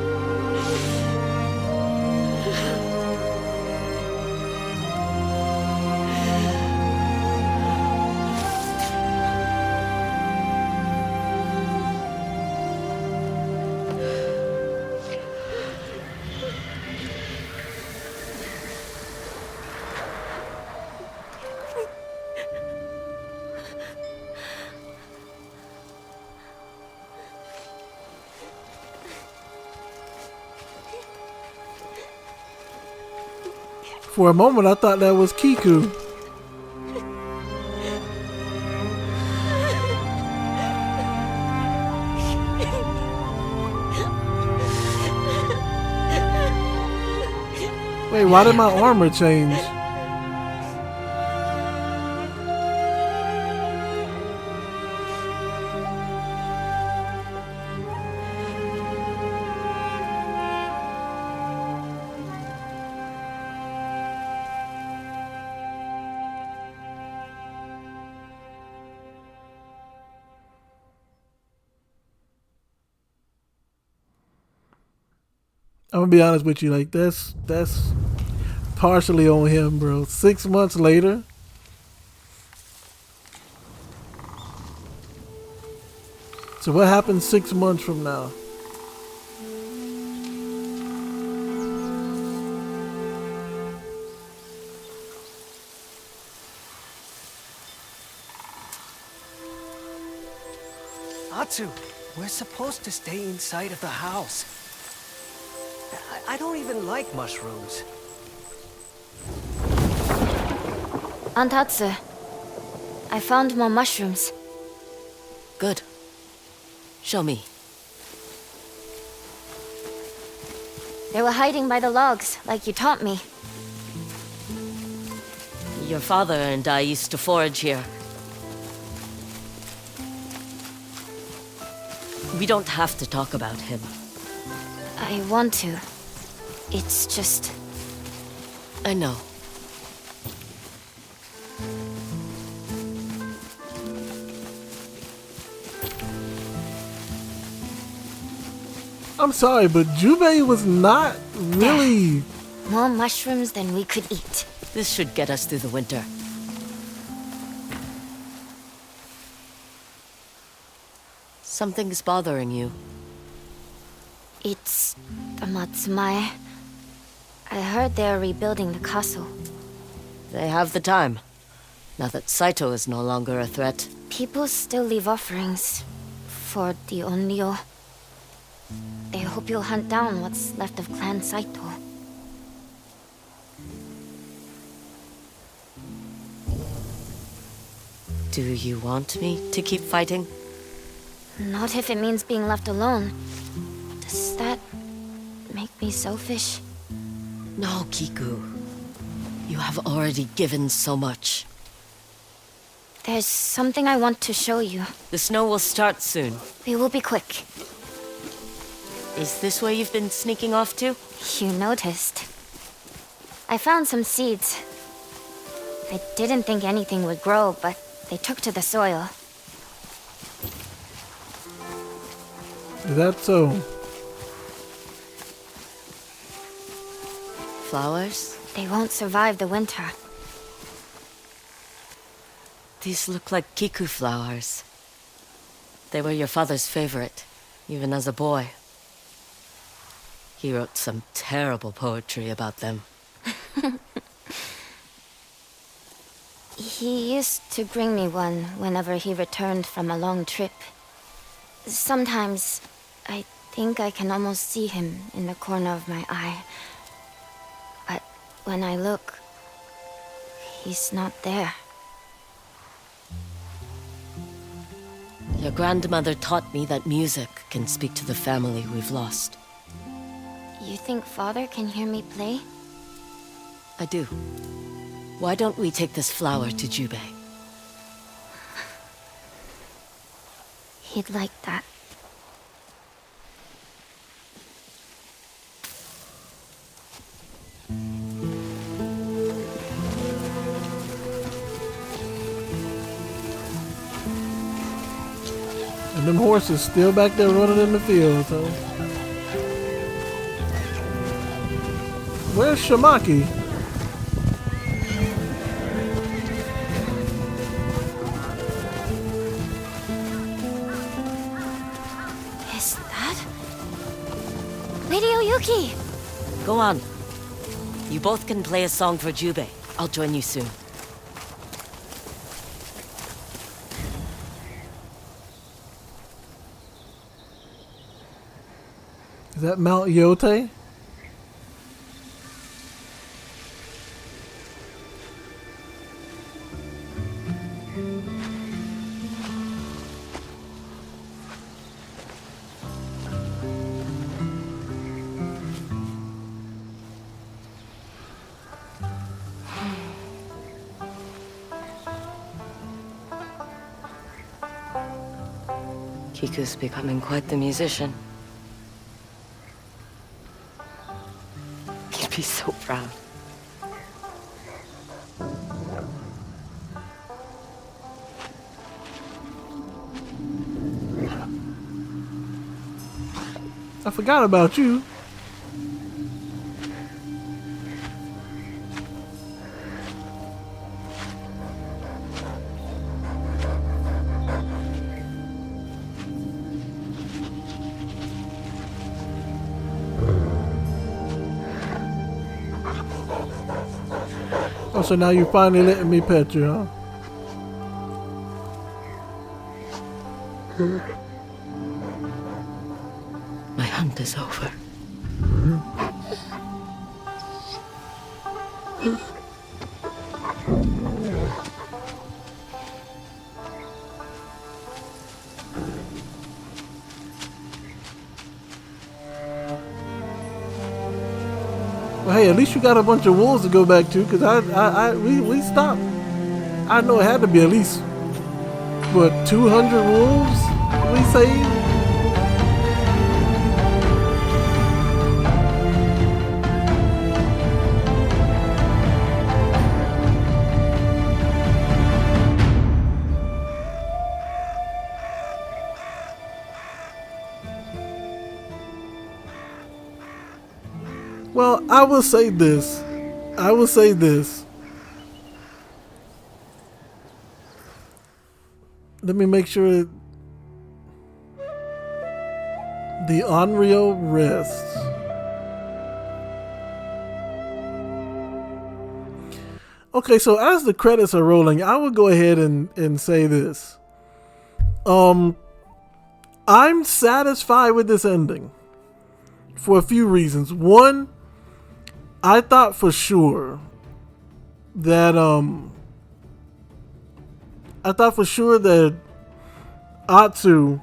[SPEAKER 1] For a moment, I thought that was Kiku. Wait, why did my armor change? I'm gonna be honest with you, like that's partially on him, bro. 6 months later. So what happens 6 months from now?
[SPEAKER 4] Atsu, we're supposed to stay inside of the house. I don't even like mushrooms.
[SPEAKER 7] Aunt Atsu, I found more mushrooms.
[SPEAKER 2] Good. Show me.
[SPEAKER 7] They were hiding by the logs, like you taught me.
[SPEAKER 2] Your father and I used to forage here. We don't have to talk about him.
[SPEAKER 7] I want to. It's just...
[SPEAKER 2] I know.
[SPEAKER 1] I'm sorry, but Jubei was not really...
[SPEAKER 7] More mushrooms than we could eat.
[SPEAKER 2] This should get us through the winter. Something's bothering you.
[SPEAKER 7] It's the Matsumai. I heard they're rebuilding the castle.
[SPEAKER 2] They have the time, now that Saito is no longer a threat.
[SPEAKER 7] People still leave offerings for the Onryo. They hope you'll hunt down what's left of Clan Saito.
[SPEAKER 2] Do you want me to keep fighting?
[SPEAKER 7] Not if it means being left alone. Does that make me selfish?
[SPEAKER 2] No, Kiku. You have already given so much.
[SPEAKER 7] There's something I want to show you.
[SPEAKER 2] The snow will start soon.
[SPEAKER 7] We will be quick.
[SPEAKER 2] Is this where you've been sneaking off to?
[SPEAKER 7] You noticed. I found some seeds. I didn't think anything would grow, but they took to the soil.
[SPEAKER 1] Is that so?
[SPEAKER 2] Flowers?
[SPEAKER 7] They won't survive the winter.
[SPEAKER 2] These look like kiku flowers. They were your father's favorite, even as a boy. He wrote some terrible poetry about them.
[SPEAKER 7] He used to bring me one whenever he returned from a long trip. Sometimes I think I can almost see him in the corner of my eye. But when I look, he's not there.
[SPEAKER 2] Your grandmother taught me that music can speak to the family we've lost.
[SPEAKER 7] You think Father can hear me play?
[SPEAKER 2] I do. Why don't we take this flower to Jubei?
[SPEAKER 7] He'd like that.
[SPEAKER 1] And them horses still back there running in the field, so. Where's Shamaki?
[SPEAKER 7] Is that... Lady Oyuki!
[SPEAKER 2] Go on. You both can play a song for Jubei. I'll join you soon.
[SPEAKER 1] Is that Mount Yotei?
[SPEAKER 2] Kiku's becoming quite the musician. He'd be so proud.
[SPEAKER 1] I forgot about you. Oh, so now you're finally letting me pet you, huh?
[SPEAKER 2] My hunt is over.
[SPEAKER 1] Well, hey, at least you got a bunch of wolves to go back to, because we stopped. I know it had to be at least, what, 200 wolves we saved? Well, I will say this. Let me make sure the Onryo rests. Okay, so as the credits are rolling, I will go ahead and say this. I'm satisfied with this ending for a few reasons. One, I thought for sure that Atsu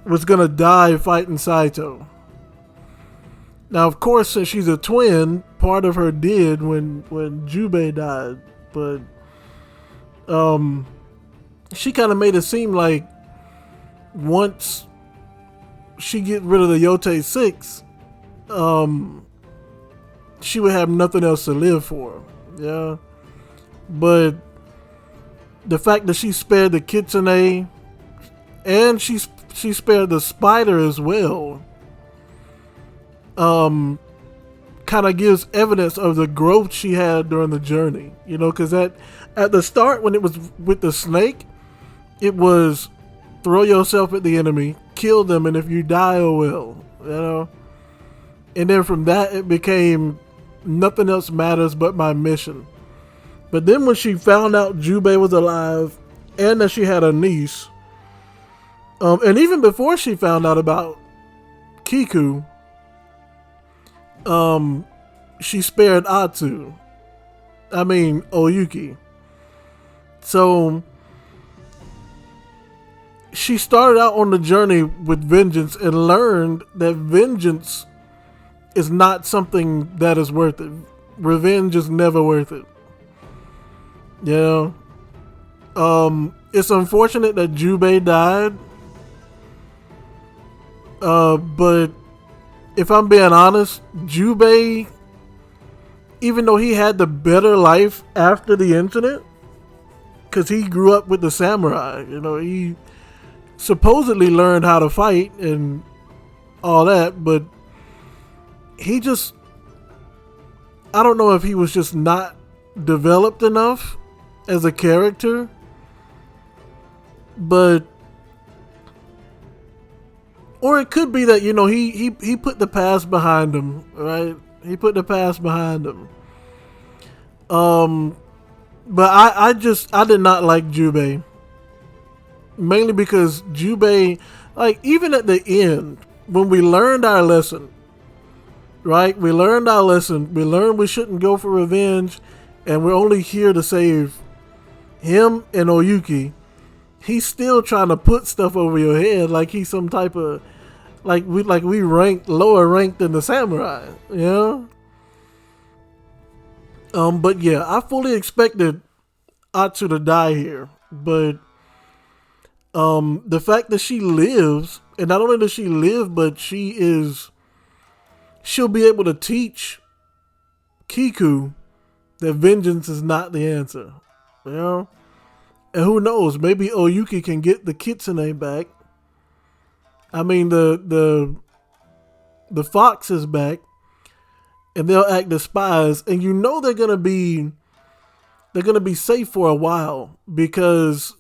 [SPEAKER 1] was gonna die fighting Saito. Now, of course, since she's a twin, part of her did when Jubei died, but she kind of made it seem like once she get rid of the Yotei 6, she would have nothing else to live for. Yeah. But the fact that she spared the kitsune and she spared the spider as well, kind of gives evidence of the growth she had during the journey. You know, because at the start, when it was with the snake, it was throw yourself at the enemy, kill them, and if you die, oh well. You know. And then from that, it became nothing else matters but my mission. But then when she found out Jubei was alive and that she had a niece, And even before she found out about Kiku, she spared Atsu. I mean, Oyuki. So she started out on the journey with vengeance and learned that vengeance is not something that is worth it. Revenge is never worth it. You know? It's unfortunate that Jubei died. But if I'm being honest, Jubei, even though he had the better life after the incident, because he grew up with the samurai, you know, he supposedly learned how to fight and all that, but he just, I don't know if he was just not developed enough as a character, but, or it could be that, you know, he put the past behind him, right? He put the past behind him. But I did not like Jubei. Mainly because Jubei, like, even at the end, when we learned our lesson, right? We learned our lesson. We learned we shouldn't go for revenge, and we're only here to save him and Oyuki. He's still trying to put stuff over your head like he's some type of, like we ranked lower ranked than the samurai, you know? But yeah, I fully expected Atsu to die here, but the fact that she lives, and not only does she live, but she'll be able to teach Kiku that vengeance is not the answer, you know? And who knows, maybe Oyuki can get the kitsune back. I mean, the fox is back, and they'll act as spies, and you know they're gonna be safe for a while because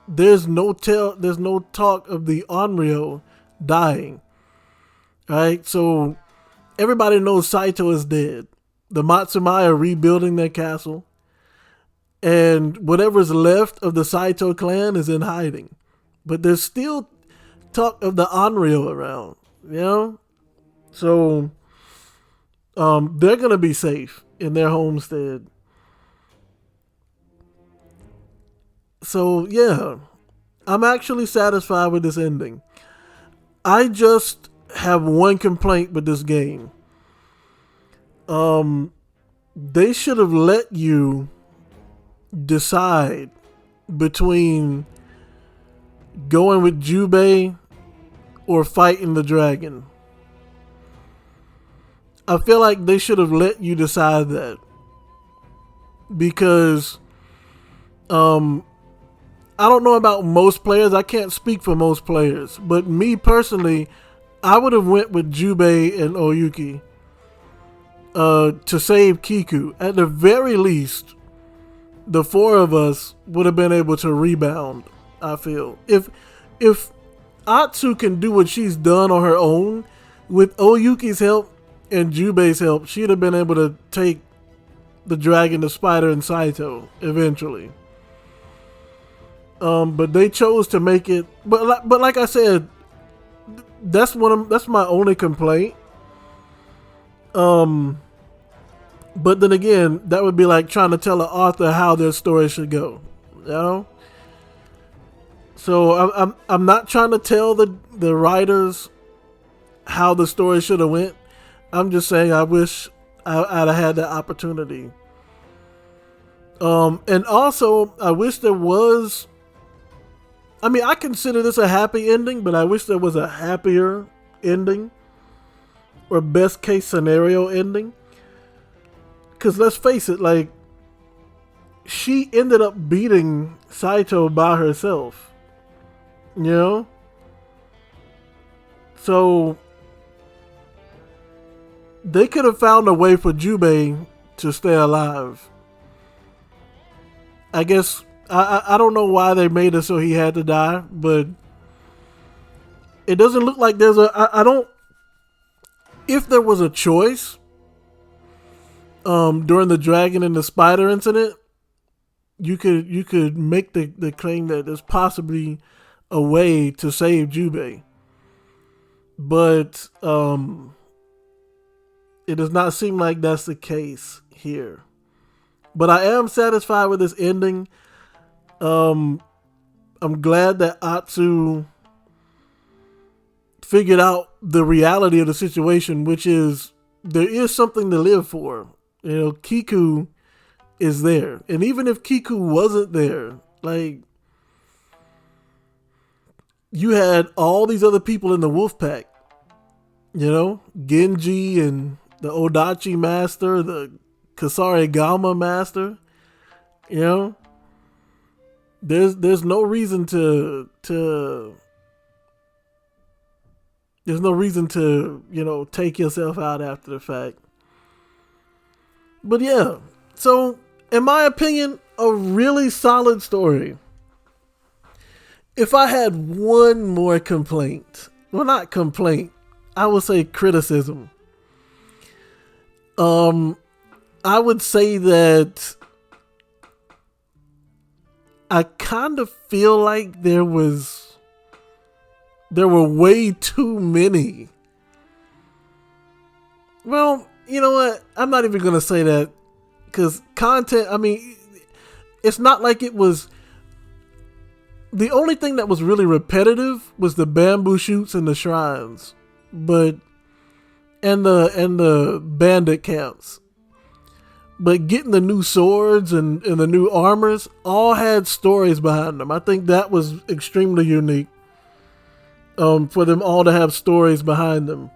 [SPEAKER 1] there's no talk of the Onryo dying, right? So everybody knows Saito is dead. The Matsumai are rebuilding their castle, and whatever's left of the Saito clan is in hiding, but there's still talk of the Onryo around, you know? So they're gonna be safe in their homestead. So yeah, I'm actually satisfied with this ending. I just have one complaint with this game. They should have let you decide between going with Jubei or fighting the dragon. I feel like they should have let you decide that, because I don't know about most players. I can't speak for most players, but me personally, I would have went with Jubei and Oyuki to save Kiku. At the very least, the four of us would have been able to rebound. I feel if Atsu can do what she's done on her own, with Oyuki's help and Jubei's help, she'd have been able to take the dragon, the spider, and Saito eventually. But they chose to make it. But like I said, that's my only complaint. But then again, that would be like trying to tell an author how their story should go, you know. So I'm not trying to tell the writers how the story should have went. I'm just saying I wish I'd have had that opportunity. And also I wish there was. I mean, I consider this a happy ending, but I wish there was a happier ending or best case scenario ending. Because let's face it, like, she ended up beating Saito by herself, you know? So they could have found a way for Jubei to stay alive. I guess, I don't know why they made it so he had to die, but it doesn't look like there's if there was a choice during the dragon and the spider incident, you could make the claim that there's possibly away to save Jubei. But it does not seem like that's the case here. But I am satisfied with this ending. I'm glad that Atsu figured out the reality of the situation, which is there is something to live for. You know, Kiku is there. And even if Kiku wasn't there, like, you had all these other people in the wolf pack. You know, Genji and the Odachi master, the Kasarigama master. You know, there's no reason to there's no reason to, you know, take yourself out after the fact. But yeah, so in my opinion, a really solid story. If I had one more complaint, well, not complaint, I would say criticism. I would say that I kind of feel like there were way too many. Well, you know what? I'm not even going to say that, because content, I mean, it's not like it was. The only thing that was really repetitive was the bamboo shoots and the shrines, and the bandit camps. But getting the new swords and the new armors all had stories behind them. I think that was extremely unique. For them all to have stories behind them.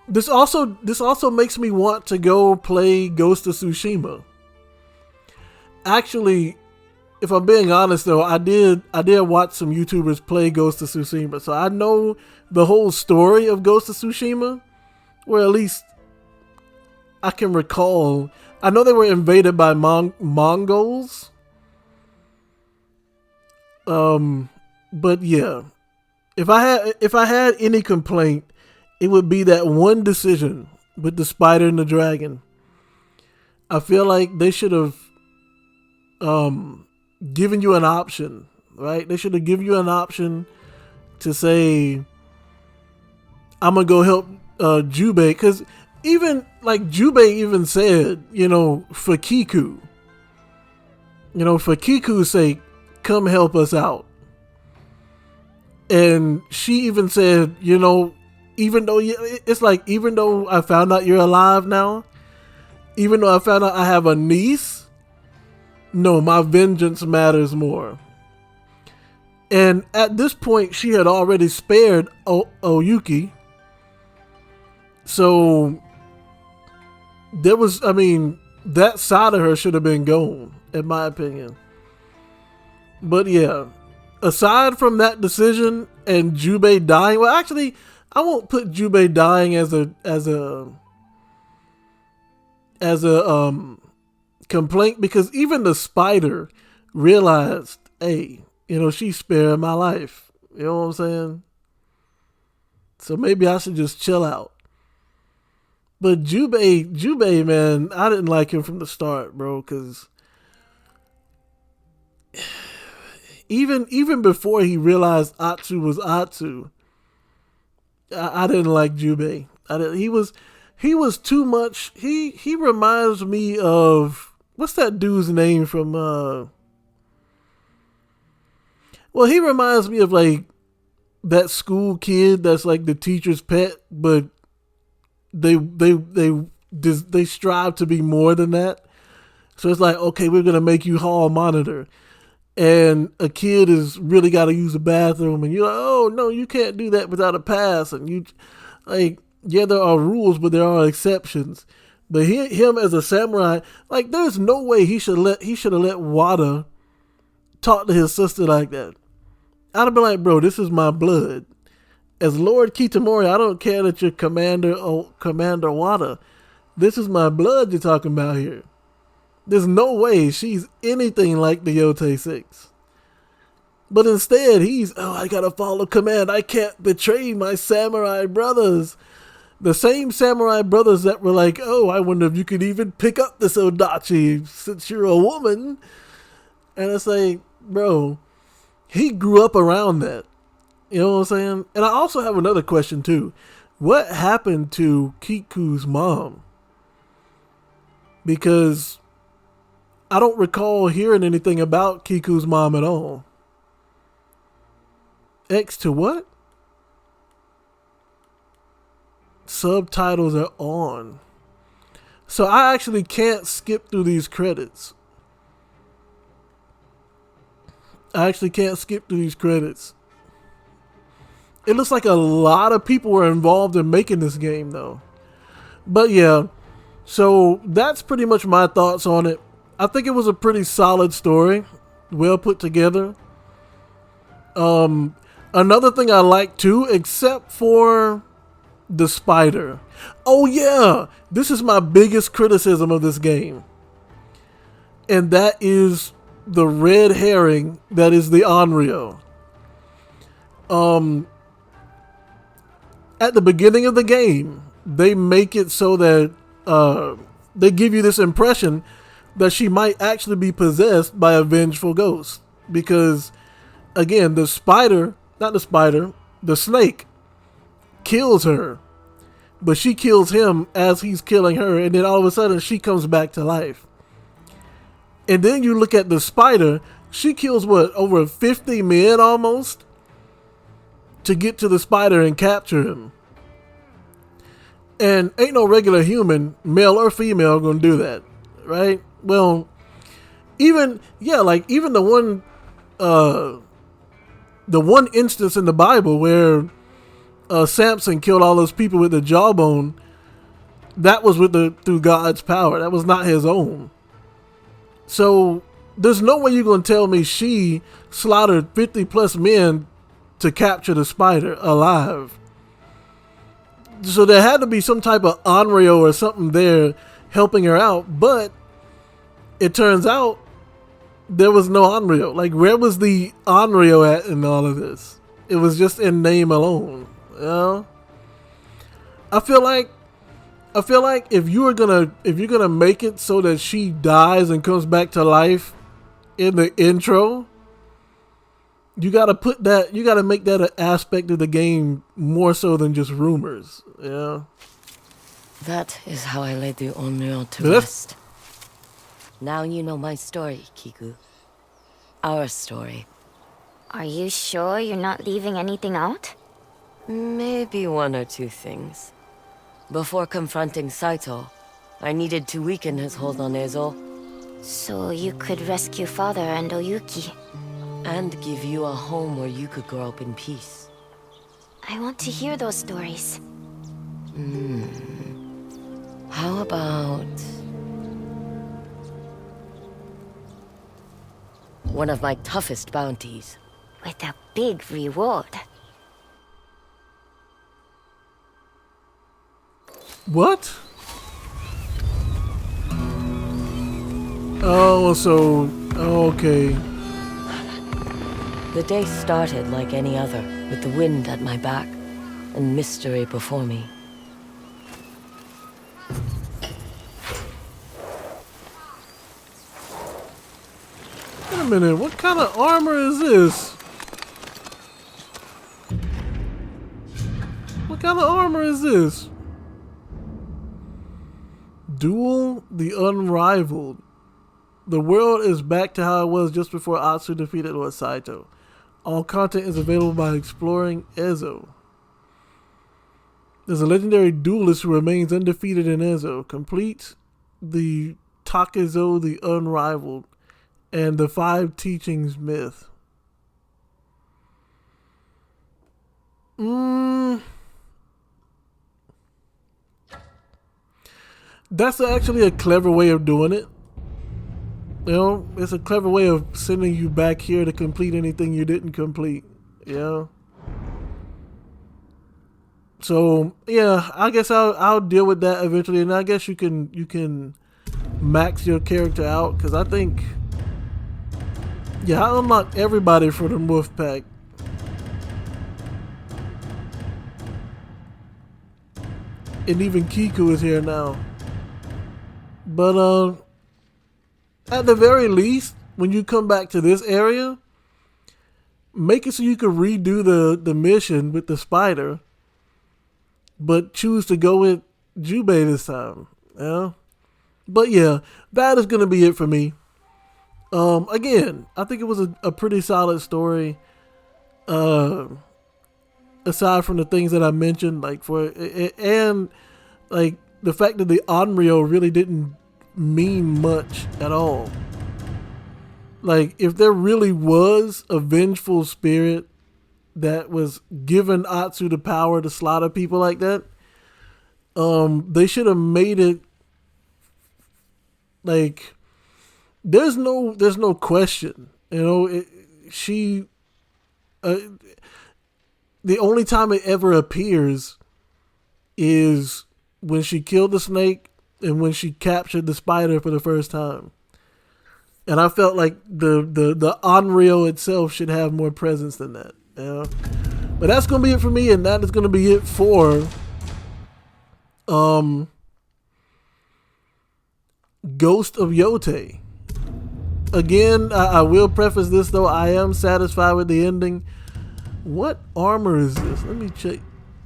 [SPEAKER 1] This also makes me want to go play Ghost of Tsushima. Actually, if I'm being honest though, I did watch some YouTubers play Ghost of Tsushima, so I know the whole story of Ghost of Tsushima, or at least I can recall. I know they were invaded by Mongols. But yeah, if I had any complaint, it would be that one decision with the spider and the dragon. I feel like they should have given you an option, right? They should have given you an option to say, I'm gonna go help Jubei, because even like Jubei even said, you know, for Kiku's sake, come help us out. And she even said, you know, even though I found out you're alive now, even though I found out I have a niece, no, my vengeance matters more. And at this point, she had already spared Oyuki. So there was, I mean, that side of her should have been gone, in my opinion. But yeah, aside from that decision and Jubei dying, well, actually, I won't put Jubei dying as a complaint, because even the spider realized, hey, you know, she spared my life. You know what I'm saying? So maybe I should just chill out. But Jubei, man, I didn't like him from the start, bro, because even before he realized Atsu was Atsu, I didn't like Jubei. He was too much. He reminds me of, what's that dude's name from well, he reminds me of like that school kid that's like the teacher's pet, but they strive to be more than that. So it's like, okay, we're gonna make you hall monitor, and a kid is really got to use a bathroom, and you're like, oh no, you can't do that without a pass, and you like, yeah, there are rules, but there are exceptions. But him as a samurai, like, there's no way he should have let Wada talk to his sister like that. I'd have been like, bro, this is my blood. As Lord Kitamori, I don't care that you're Commander Wada. This is my blood you're talking about here. There's no way she's anything like the Yotei 6. But instead, I gotta follow command. I can't betray my samurai brothers. The same samurai brothers that were like, oh, I wonder if you could even pick up this odachi since you're a woman. And it's like, bro, he grew up around that. You know what I'm saying? And I also have another question too. What happened to Kiku's mom? Because I don't recall hearing anything about Kiku's mom at all. X to what? Subtitles are on. So I actually can't skip through these credits. It looks like a lot of people were involved in making this game though. But yeah, so that's pretty much my thoughts on it. I think it was a pretty solid story, well put together. Another thing I like too, except for the spider. Oh yeah, this is my biggest criticism of this game. And that is the red herring that is the Onryo. At the beginning of the game, they make it so that they give you this impression that she might actually be possessed by a vengeful ghost. Because, again, the snake kills her. But she kills him as he's killing her, and then all of a sudden she comes back to life. And then you look at the spider, she kills what, over 50 men almost? To get to the spider and capture him. And ain't no regular human, male or female, gonna do that, right? Well, even the one instance in the Bible where Samson killed all those people with the jawbone, that was through God's power. That was not his own. So there's no way you're gonna tell me she slaughtered 50 plus men to capture the spider alive. So there had to be some type of Onryo or something there helping her out, but it turns out there was no Onryo. Like, where was the Onryo at in all of this? It was just in name alone. You know? I feel like if you're gonna make it so that she dies and comes back to life in the intro, you gotta make that an aspect of the game more so than just rumors. Yeah.
[SPEAKER 2] That is how I laid the Onryo to rest. Now you know my story, Kiku. Our story.
[SPEAKER 7] Are you sure you're not leaving anything out?
[SPEAKER 2] Maybe one or two things. Before confronting Saito, I needed to weaken his hold on Ezo.
[SPEAKER 7] So you could rescue father and Oyuki.
[SPEAKER 2] And give you a home where you could grow up in peace.
[SPEAKER 7] I want to hear those stories.
[SPEAKER 2] How about one of my toughest bounties?
[SPEAKER 7] With a big reward.
[SPEAKER 1] What? Oh, so okay.
[SPEAKER 2] The day started like any other, with the wind at my back and mystery before me.
[SPEAKER 1] Wait a minute, what kind of armor is this? What kind of armor is this? Duel the Unrivaled. The world is back to how it was just before Atsu defeated Lord Saito. All content is available by exploring Ezo. There's a legendary duelist who remains undefeated in Ezo. Complete the Takezo the Unrivaled and the 5 Teachings myth. That's actually a clever way of doing it. You know, it's a clever way of sending you back here to complete anything you didn't complete. You know? So yeah, I guess I'll deal with that eventually, and I guess you can max your character out, because I think, yeah, I unlocked everybody for the Wolf Pack. And even Kiku is here now. But at the very least, when you come back to this area, make it so you can redo the mission with the spider, but choose to go with Jubei this time. Yeah. But yeah, that is going to be it for me. Again, I think it was a pretty solid story. Aside from the things that I mentioned, like and like the fact that the Onryo really didn't mean much at all. Like, if there really was a vengeful spirit that was giving Atsu the power to slaughter people like that, they should have made it like there's no question. You know, the only time it ever appears is when she killed the snake and when she captured the spider for the first time. And I felt like the Onryo itself should have more presence than that. You know? But that's going to be it for me, and that is going to be it for Ghost of Yotei. Again, I will preface this though, I am satisfied with the ending. What armor is this? Let me check.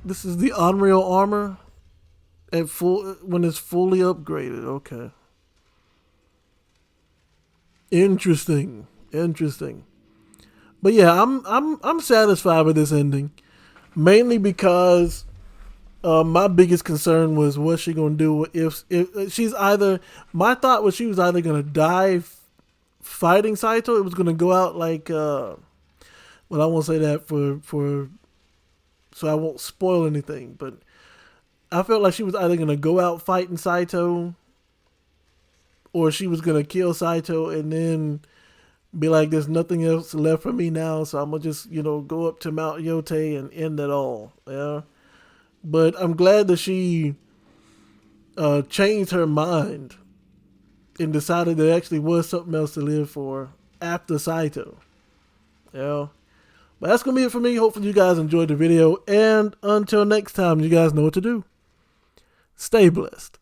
[SPEAKER 1] This is the Onryo armor at when it's fully upgraded. Okay. Interesting. But yeah, I'm satisfied with this ending, mainly because my biggest concern was what's she gonna do if she's either. My thought was she was either gonna die fighting Saito. It was gonna go out like well, I won't say that for so I won't spoil anything, but I felt like she was either gonna go out fighting Saito, or she was gonna kill Saito and then be like, there's nothing else left for me now, so I'm gonna just, go up to Mount Yotei and end it all. Yeah. But I'm glad that she changed her mind and decided there actually was something else to live for after Saito. Yeah. But that's gonna be it for me. Hopefully you guys enjoyed the video, and until next time, you guys know what to do. Stay blessed.